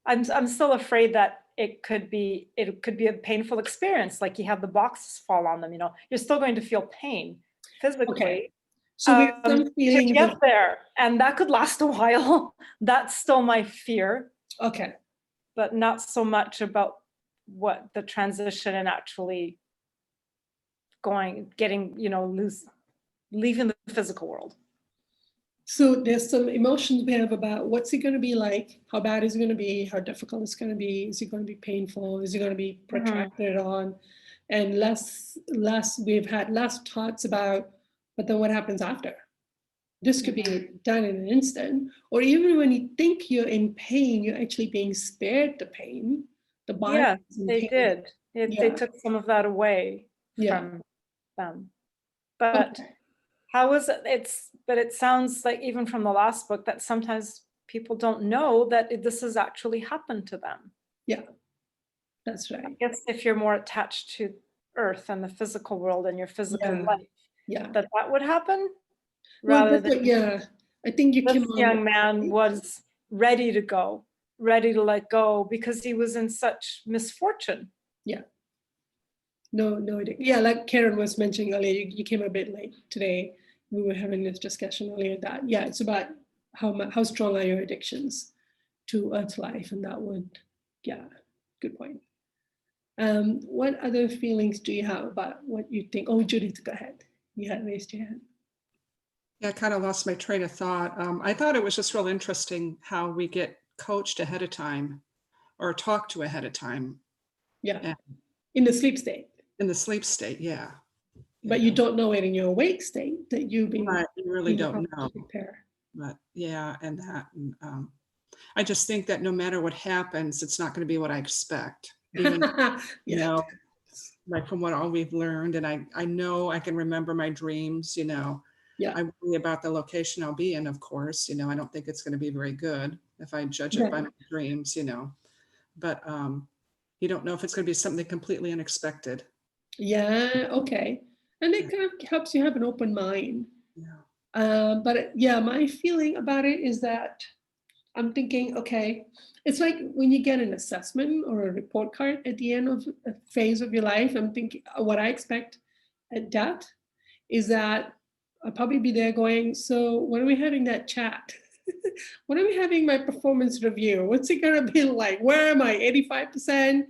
I'm still afraid that it could be a painful experience. Like you have the boxes fall on them, you're still going to feel pain physically. Okay. So we have some feelings to get there, and that could last a while. That's still my fear. Okay. But not so much about what the transition and actually leaving the physical world. So there's some emotions we have about what's it going to be like, how bad is it going to be, how difficult it's going to be, is it going to be painful, is it going to be protracted on, and we've had less thoughts about, but then what happens after? This could be done in an instant, or even when you think you're in pain, you're actually being spared the pain. The body. Yeah, they did. They took some of that away from them. But how is it? But it sounds like even from the last book that sometimes people don't know that this has actually happened to them. Yeah, that's right. I guess if you're more attached to Earth and the physical world and your physical life, that would happen. Rather than, I think this young man was ready to go, ready to let go because he was in such misfortune. Yeah. No, yeah, like Karen was mentioning earlier, you came a bit late today. We were having this discussion earlier that, it's about how strong are your addictions to Earth life, and that would, good point. What other feelings do you have about what you think? Oh, Judith, go ahead. You had raised your hand. Yeah, I kind of lost my train of thought. I thought it was just real interesting how we get coached ahead of time or talked to ahead of time. Yeah, in the sleep state. In the sleep state, yeah. But you don't know it in your awake state that you've been. Right, you really don't know. But and that, I just think that no matter what happens, it's not going to be what I expect. Even, like from what all we've learned, and I know I can remember my dreams, I worry about the location I'll be in, of course, I don't think it's going to be very good if I judge it by my dreams, but you don't know if it's going to be something completely unexpected. Yeah, okay. And it kind of helps you have an open mind. Yeah. But my feeling about it is that I'm thinking, okay, it's like when you get an assessment or a report card at the end of a phase of your life, I'm thinking what I expect at death is that I'll probably be there going, so when are we having that chat? When are we having my performance review? What's it gonna be like? Where am I? 85%?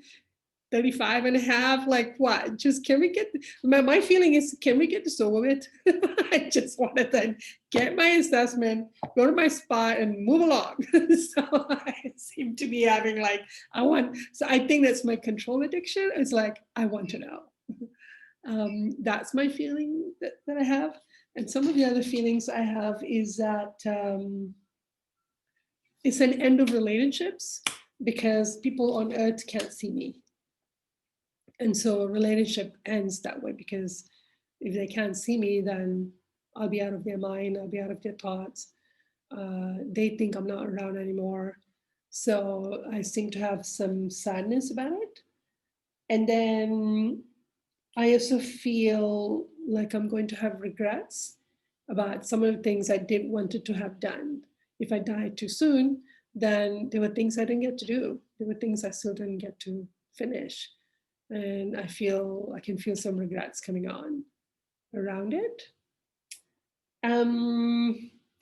35 and a half? Like what? Just can we get, my feeling is, can we get this over with? I just want to then get my assessment, go to my spot and move along. So I seem to be having so I think that's my control addiction. It's like, I want to know. That's my feeling that I have. And some of the other feelings I have is that it's an end of relationships because people on earth can't see me. And so a relationship ends that way because if they can't see me, then I'll be out of their mind, I'll be out of their thoughts. They think I'm not around anymore. So I seem to have some sadness about it. And then I also feel like I'm going to have regrets about some of the things I did wanted to have done. If I died too soon, then there were things I didn't get to do. There were things I still didn't get to finish. And I can feel some regrets coming on around it.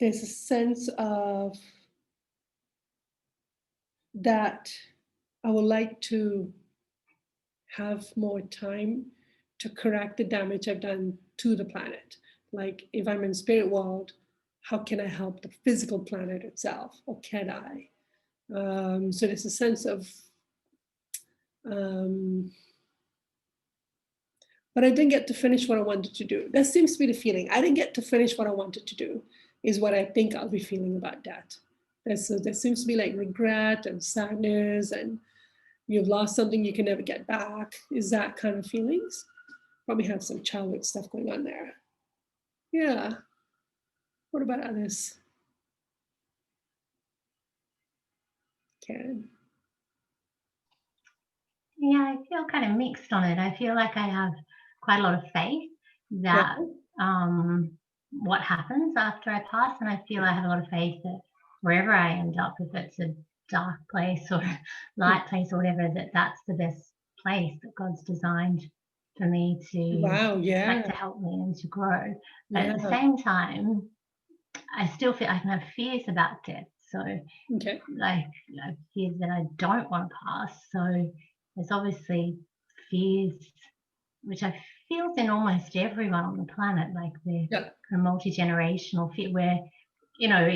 There's a sense of that I would like to have more time to correct the damage I've done to the planet. Like if I'm in spirit world, how can I help the physical planet itself, or can I? So there's a sense of, but I didn't get to finish what I wanted to do. That seems to be the feeling. I didn't get to finish what I wanted to do, is what I think I'll be feeling about that. There seems to be like regret and sadness, and you've lost something you can never get back. Is that kind of feelings? Probably have some childhood stuff going on there. Yeah. What about others? Karen? Yeah, I feel kind of mixed on it. I feel like I have quite a lot of faith that what happens after I pass, and I feel I have a lot of faith that wherever I end up, if it's a dark place or a light place or whatever, that's the best place that God's designed for me to, like, to help me and to grow. But at the same time, I still feel I can have fears about death. So like fears that I don't want to pass. So there's obviously fears, which I feel in almost everyone on the planet, like the multi-generational fear where, you know,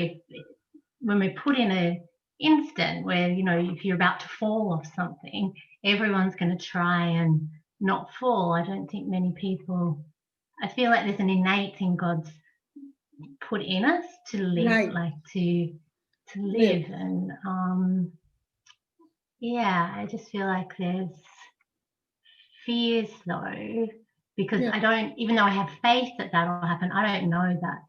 when we're put in an instant where, you know, if you're about to fall off something, everyone's going to try and not fall. I don't think many people, I feel like there's an innate thing God's put in us to live, like to live. And I just feel like there's fears though, because I don't, even though I have faith that that'll happen, I don't know that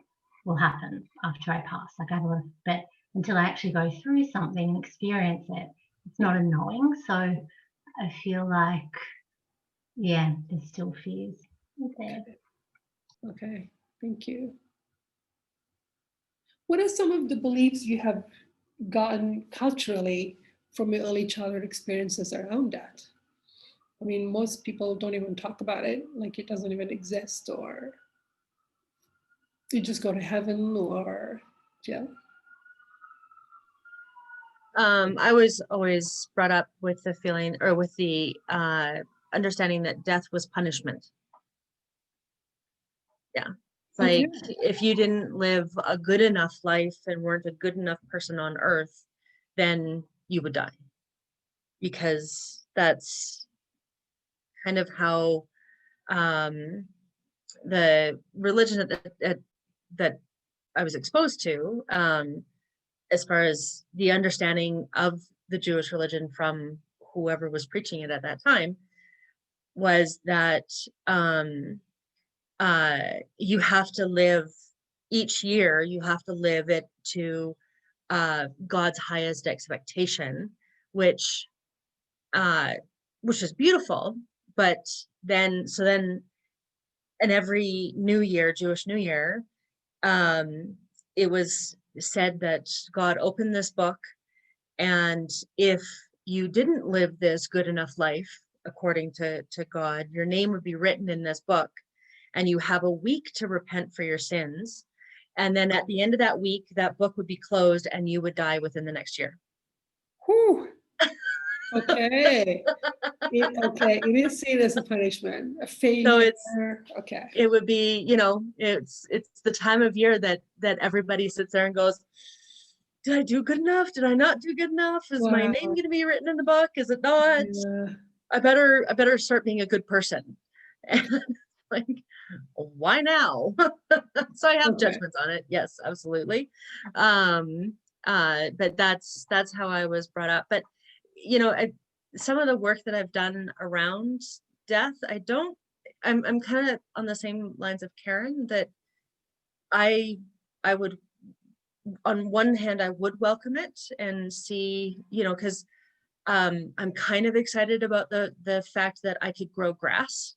will happen after I pass. Like I have a lot of, but until I actually go through something and experience it, it's not a knowing. So I feel like, there's still fears there. Okay, thank you. What are some of the beliefs you have gotten culturally from your early childhood experiences around that? I mean, most people don't even talk about it, like it doesn't even exist, or you just go to heaven, or I was always brought up with the feeling, or with the understanding that death was punishment. Like if you didn't live a good enough life and weren't a good enough person on earth, then you would die, because that's kind of how the religion that I was exposed to, as far as the understanding of the Jewish religion from whoever was preaching it at that time, was that you have to live each year, you have to live it to God's highest expectation, which is beautiful. But then, and every New Year, Jewish New Year, it was said that God opened this book, and if you didn't live this good enough life according to God, your name would be written in this book, and you have a week to repent for your sins. And then at the end of that week, that book would be closed and you would die within the next year. Whew. Okay. It is seen as a punishment, a failure. So it would be, you know, it's the time of year that everybody sits there and goes, did I do good enough? Did I not do good enough? Is my name going to be written in the book? Is it not? I better start being a good person. And like, why now? So I have judgments on it. Yes, absolutely. but that's how I was brought up. But you know, some of the work that I've done around death, I'm kind of on the same lines of Karen, that I would, on one hand, I would welcome it and see, you know, because I'm kind of excited about the fact that I could grow grass,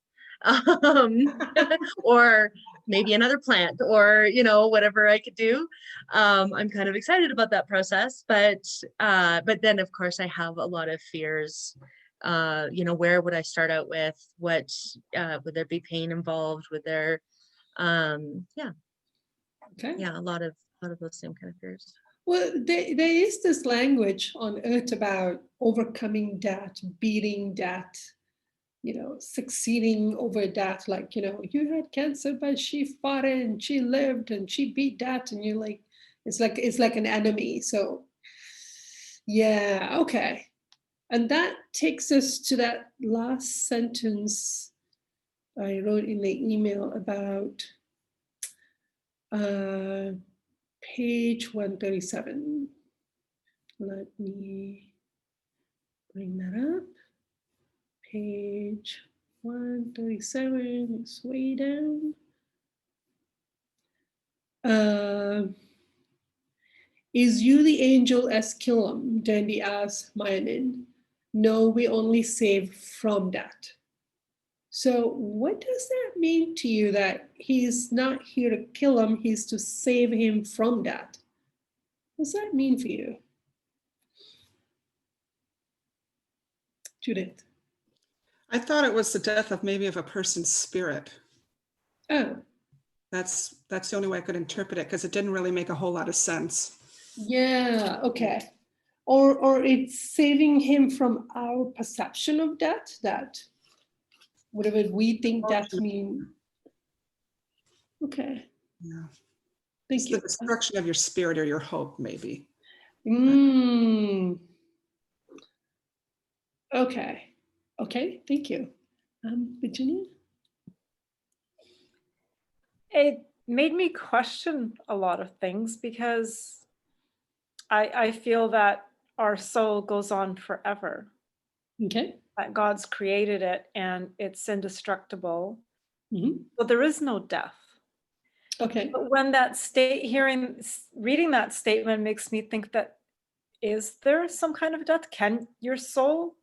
or maybe another plant, or, you know, whatever I could do. I'm kind of excited about that process, but then of course I have a lot of fears. You know, where would I start out with? What would there be pain involved? Would there, yeah, Okay. yeah, a lot of those same kind of fears. Well, there is this language on earth about overcoming death, beating death, you know, succeeding over death. Like, you know, you had cancer, but she fought it and she lived and she beat death. And you're like, it's like an enemy. So yeah, okay. And that takes us to that last sentence I wrote in the email about page 137. Let me bring that up. Page 137 is way down. Is you the angel as Killam? Dandy asked Mayanin. No, we only save from that. So what does that mean to you, that he's not here to kill him, he's to save him from that? What does that mean for you? Judith? I thought it was the death of maybe of a person's spirit. Oh. That's the only way I could interpret it, because it didn't really make a whole lot of sense. Yeah, okay. Or it's saving him from our perception of death, that whatever we think death means. Okay. Yeah. Thank It's you. the destruction of your spirit or your hope, maybe. Okay. Okay, thank you. Virginia? It made me question a lot of things, because I feel that our soul goes on forever. Okay. That God's created it and it's indestructible. Mm-hmm. But there is no death. Okay. But when that reading that statement makes me think that, is there some kind of death? Can your soul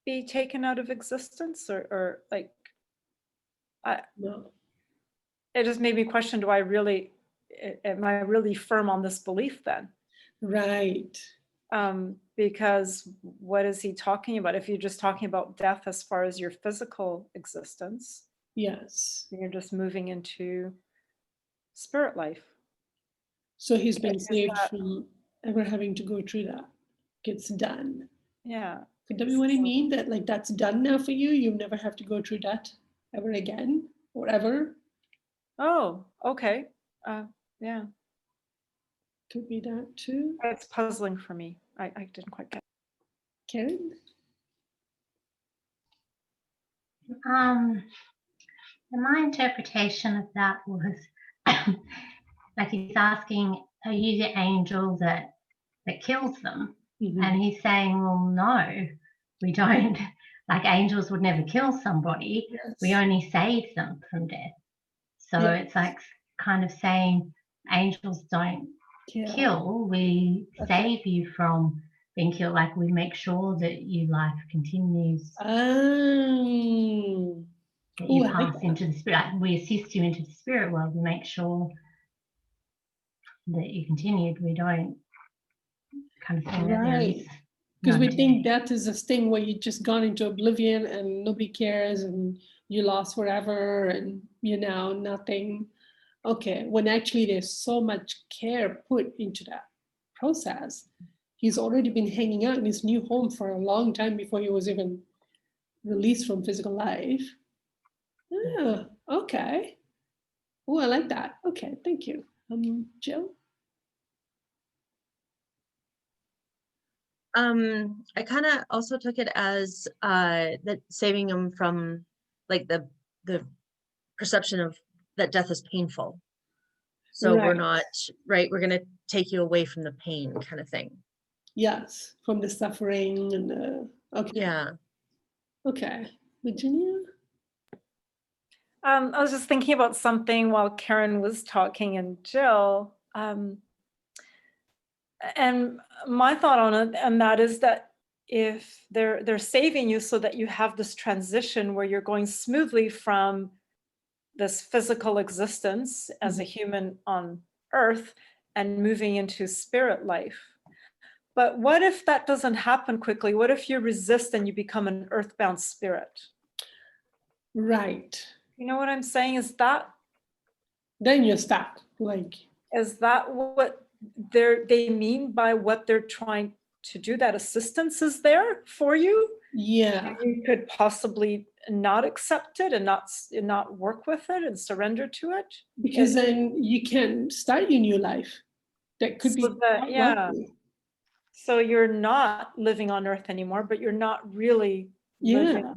be taken out of existence, or like, No. It just made me question, am I really firm on this belief then? Right. Because what is he talking about? If you're just talking about death as far as your physical existence, yes, you're just moving into spirit life. So he's been saved from ever having to go through that. It's done. Yeah. Could that be what I mean? That like that's done now for you? You never have to go through that ever again or ever? Oh, okay. Yeah. Could be that too. It's puzzling for me. I didn't quite get it. Karen? My interpretation of that was like he's asking, are you the angel that kills them? Mm-hmm. And he's saying, well, no, we don't. Like angels would never kill somebody. Yes. We only save them from death. So yes. It's like kind of saying angels don't kill. We save you from being killed. Like we make sure that your life continues. Oh. That you pass into the spirit. Like we assist you into the spirit world. We make sure that you continued. We don't kind of think that there is. Because we think death is this thing where you just gone into oblivion and nobody cares and you lost forever and you know nothing. Okay, when actually there's so much care put into that process. He's already been hanging out in his new home for a long time before he was even released from physical life. Oh, okay. Oh, I like that. Okay, thank you. Jill? I kind of also took it as that saving him from like the perception of that death is painful. So we're Right. not, right, we're going to take you away from the pain kind of thing. Yes, from the suffering and the, okay. Yeah. Okay, Virginia? I was just thinking about something while Karen was talking and Jill. And my thought on it, and that is that if they're saving you so that you have this transition where you're going smoothly from this physical existence as a human on earth and moving into spirit life. But what if that doesn't happen quickly? What if you resist and you become an earthbound spirit? Right. You know what I'm saying? Is Then you're stuck. Like, that what they mean by what they're trying to do? That assistance is there for you? yeah. You could possibly not accept it and not work with it and surrender to it. Because then you can start your new life. That could be quite lovely. So you're not living on earth anymore, but you're not really living.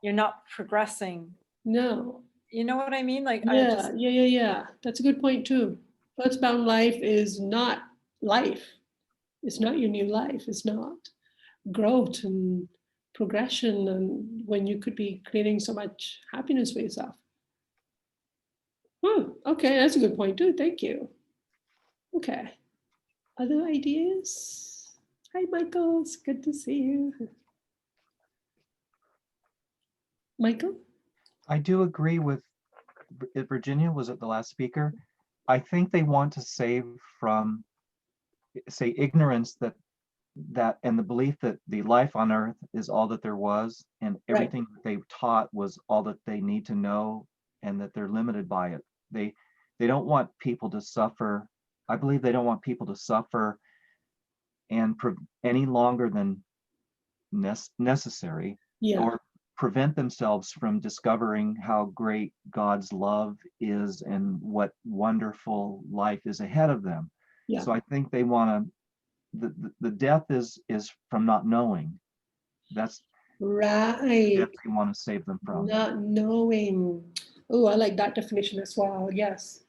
You're not progressing. No. You know what I mean? Like, Yeah. That's a good point too. Earthbound life is not life. It's not your new life. It's not growth and progression, and when you could be creating so much happiness for yourself. Okay, that's a good point too. Thank you. Okay. Other ideas? Hi, Michael. It's good to see you. Michael? I do agree with Virginia, was it the last speaker? I think they want to save from, say, ignorance that and the belief that the life on earth is all that there was, and everything that they taught was all that they need to know, and that they're limited by it. They don't want people to suffer. I believe they don't want people to suffer and any longer than necessary, or prevent themselves from discovering how great God's love is and what wonderful life is ahead of them. So I think they want to, the death is from not knowing. That's right. Death they want to save them from. Not knowing. Oh, I like that definition as well. Yes.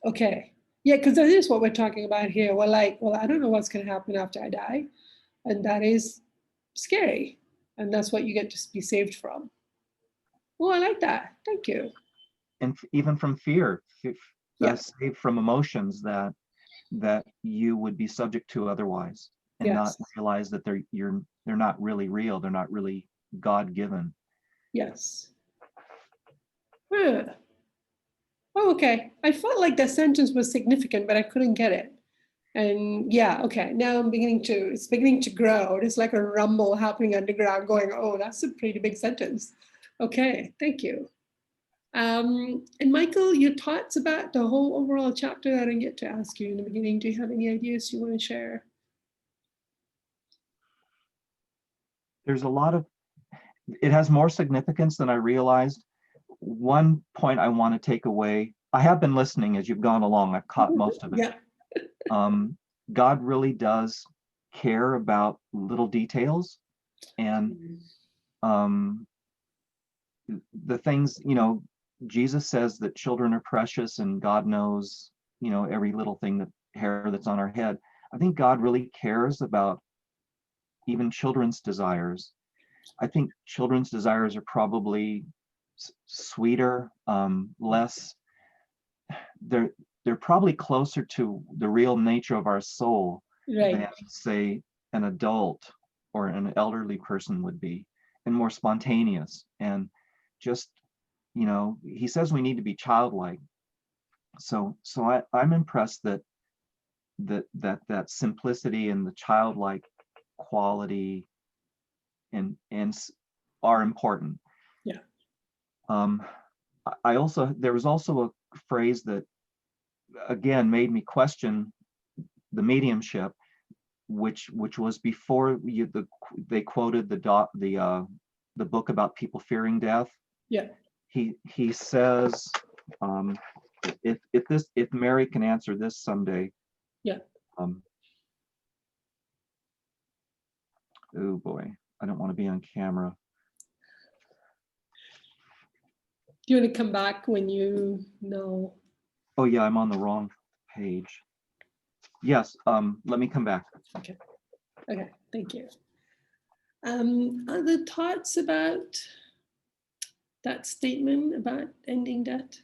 Okay. Yeah, because that is what we're talking about here. We're like, well, I don't know what's going to happen after I die. And that is scary. And that's what you get to be saved from. Oh, I like that. Thank you. And even from fear, saved from emotions that you would be subject to otherwise, and not realize that they're not really real. They're not really God-given. Yes. Oh, okay. I felt like that sentence was significant, but I couldn't get it. And yeah, okay. Now it's beginning to grow. It's like a rumble happening underground going, oh, that's a pretty big sentence. Okay, thank you. And Michael, your thoughts about the whole overall chapter, I didn't get to ask you in the beginning. Do you have any ideas you want to share? There's a lot of, it has more significance than I realized. One point I want to take away, I have been listening as you've gone along. I've caught most of it. God really does care about little details, and the things, Jesus says that children are precious, and God knows, every little thing, hair that's on our head. I think God really cares about even children's desires. I think children's desires are probably sweeter, less, they're probably closer to the real nature of our soul than, say, an adult or an elderly person would be, and more spontaneous. And just, he says we need to be childlike. So I'm impressed that simplicity and the childlike quality and are important. There was also a phrase that again made me question the mediumship, which was before they quoted the book about people fearing death. He says, if Mary can answer this someday. Oh boy, I don't want to be on camera. Do you want to come back when you know? Oh yeah, I'm on the wrong page. Yes, let me come back. Okay, thank you. Other thoughts about that statement about ending death?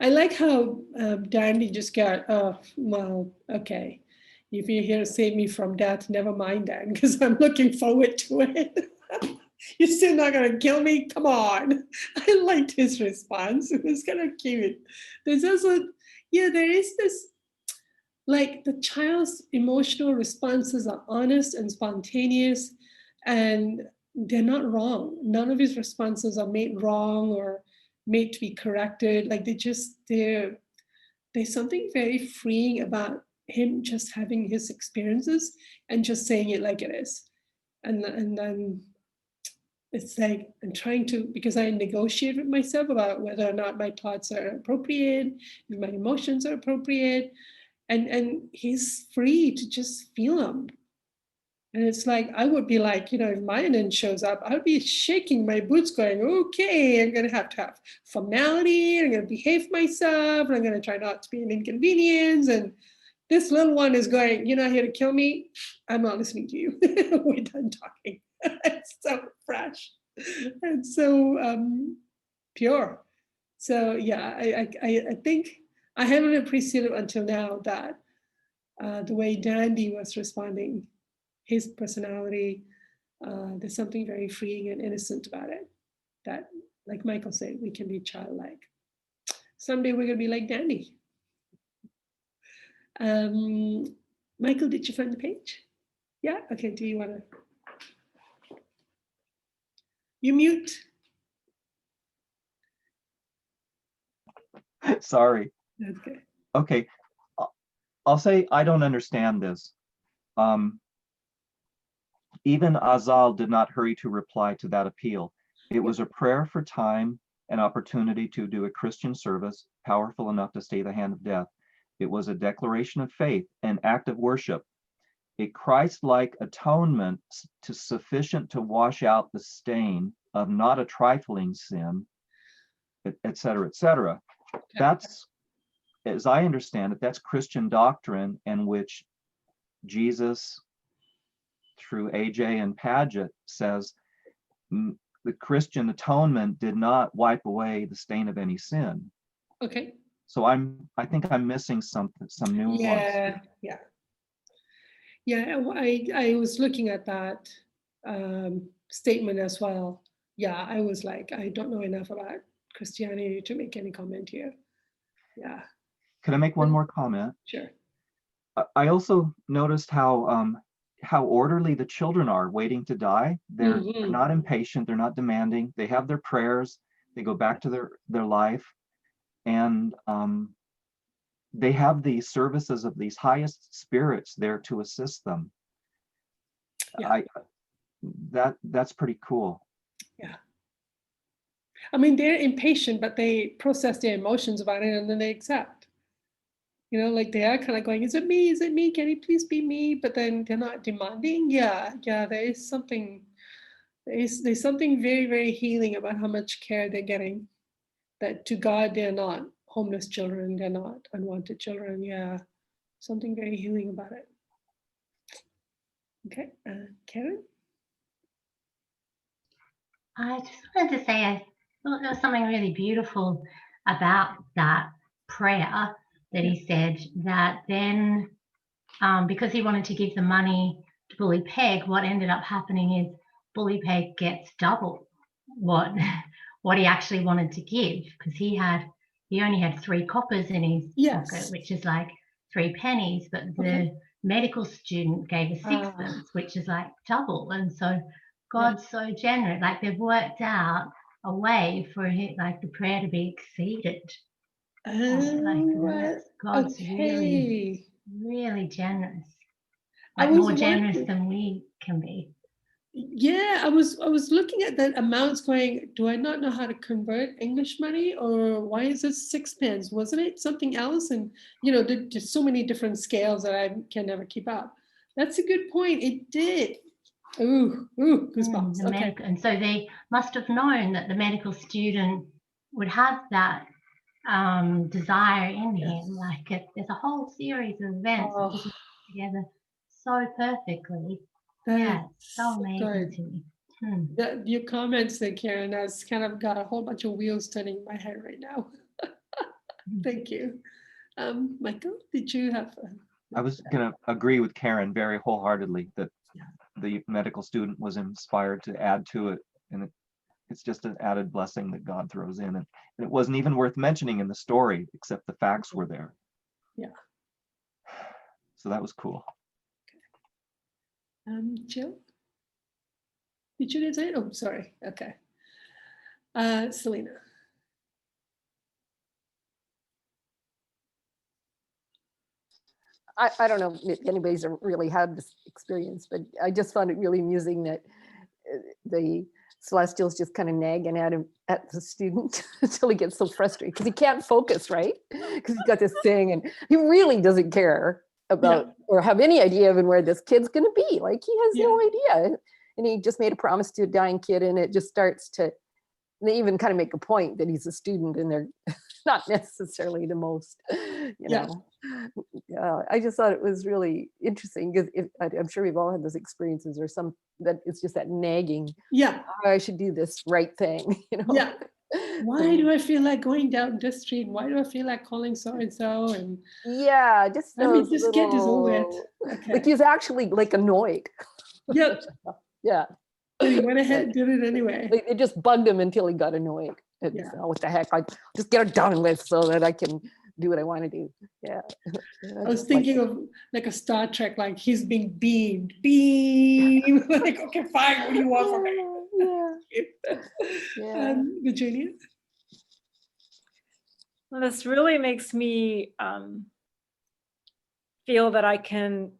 I like how Dandy just got, oh, well, okay. If you're here to save me from death, never mind Dan, because I'm looking forward to it. You're still not going to kill me? Come on. I liked his response. It was kind of cute. There's also, yeah, there is this, like the child's emotional responses are honest and spontaneous, and they're not wrong. None of his responses are made wrong or made to be corrected. Like there's something very freeing about him just having his experiences and just saying it like it is. And then it's like I'm trying to, because I negotiate with myself about whether or not my thoughts are appropriate, if my emotions are appropriate, and he's free to just feel them. And it's like, I would be like, if Mayanan shows up, I'd be shaking my boots going, okay, I'm going to have formality, I'm going to behave myself, and I'm going to try not to be an inconvenience. And this little one is going, you're not here to kill me. I'm not listening to you. We're done talking. It's so fresh and so pure. So yeah, I think I haven't appreciated until now that the way Dandy was responding, his personality, there's something very freeing and innocent about it. That, like Michael said, we can be childlike. Someday we're gonna be like Dandy. Michael, did you find the page? Yeah, okay, do you wanna? You mute. Sorry. That's good. Okay, I'll say I don't understand this. Even Azal did not hurry to reply to that appeal. It was a prayer for time and opportunity to do a Christian service powerful enough to stay the hand of death. It was a declaration of faith, an act of worship, a Christ-like atonement sufficient to wash out the stain of not a trifling sin, et cetera, et cetera. That's, as I understand it, that's Christian doctrine in which Jesus, through AJ and Paget, says the Christian atonement did not wipe away the stain of any sin. Okay. So I think I'm missing some nuance. Yeah. I was looking at that statement as well. Yeah, I was like, I don't know enough about Christianity to make any comment here. Yeah. Can I make one more comment? Sure. I also noticed how orderly the children are waiting to die. They're not impatient, they're not demanding, they have their prayers, they go back to their life, and they have the services of these highest spirits there to assist them. Yeah. That's pretty cool. Yeah. I mean, they're impatient, but they process their emotions about it and then they accept. Like they are kind of going, is it me? Is it me? Can it please be me? But then they're not demanding. Yeah, there is something, there's something very, very healing about how much care they're getting. That to God, they're not homeless children, they're not unwanted children. Yeah, something very healing about it. Okay, Karen? I just wanted to say, I thought there was something really beautiful about that prayer that he said, that then because he wanted to give the money to Bully Peg, what ended up happening is Bully Peg gets double what he actually wanted to give, because he only had 3 coppers in his pocket, which is like 3 pennies, but the medical student gave a 6pence, which is like double. And so God's so generous, like they've worked out a way for it, like the prayer to be exceeded. God's really, really generous, like more generous than we can be. Yeah, I was looking at that amounts going, do I not know how to convert English money, or why is it 6pence? Wasn't it something else? And there's so many different scales that I can never keep up. That's a good point. It did. Goosebumps. The Okay. medical, and so they must have known that the medical student would have that desire in him. Like there's a whole series of events that just together so perfectly. Yeah, it's so amazing to me. Your comments there, Karen, has kind of got a whole bunch of wheels turning in my head right now. Thank you. Michael, did you have? I was going to agree with Karen very wholeheartedly that the medical student was inspired to add to it. And it's just an added blessing that God throws in. And it wasn't even worth mentioning in the story, except the facts were there. Yeah. So that was cool. Jill? Did you say? Oh, sorry. Okay. Selena. I don't know if anybody's really had this experience, but I just found it really amusing that the Celestial's just kind of nagging at him, at the student, until he gets so frustrated because he can't focus, right? Because he's got this thing and he really doesn't care about or have any idea even where this kid's going to be. Like he has no idea. And he just made a promise to a dying kid, and it just starts to, they even kind of make a point that he's a student and they're not necessarily the most, you know. I just thought it was really interesting because I'm sure we've all had those experiences or some that it's just that nagging. Yeah. Oh, I should do this right thing, you know. Yeah. Why do I feel like going down this street? Why do I feel like calling so and so? And yeah, just those, I mean, this kid is over it. Okay. Like he's actually like annoyed. Yep. Yeah. But he went ahead and did it anyway. It just bugged him until he got annoyed. And oh, what the heck? I just get it done with so that I can do what I want to do. Yeah. I was thinking of like a Star Trek, like he's being beamed. Like, okay, fine. What do you want from me? Virginia? Well, this really makes me feel that I can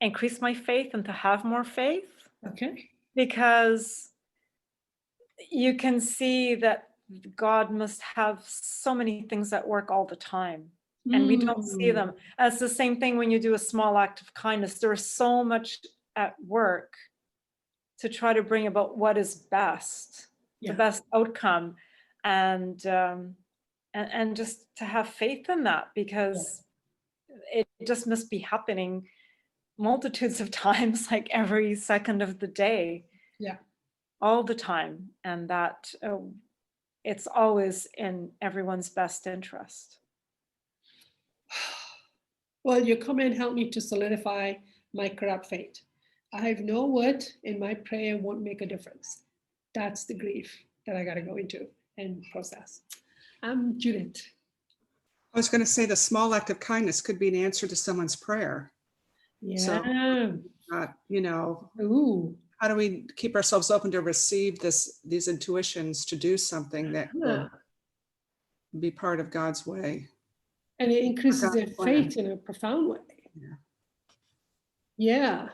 increase my faith and to have more faith. Okay. Because you can see that God must have so many things at work all the time, and we don't see them. And it's the same thing when you do a small act of kindness. There is so much at work to try to bring about what is best, the best outcome, and just to have faith in that, because it just must be happening multitudes of times, like every second of the day. Yeah. All the time. And that it's always in everyone's best interest. Well, your comment helped me to solidify my corrupt faith. I have no word in my prayer won't make a difference. That's the grief that I got to go into and process. Judith. I was going to say the small act of kindness could be an answer to someone's prayer. Yeah. So, you know, how do we keep ourselves open to receive these intuitions to do something that will be part of God's way? And it increases their faith in a profound way. Yeah.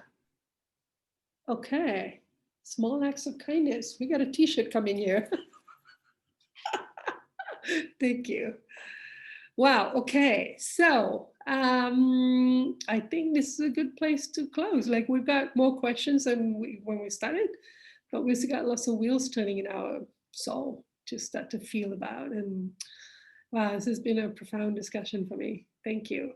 Okay. Small acts of kindness. We got a t-shirt coming here. Thank you. Wow. Okay. So I think this is a good place to close. Like we've got more questions than when we started, but we've got lots of wheels turning in our soul to start to feel about. And wow, this has been a profound discussion for me. Thank you.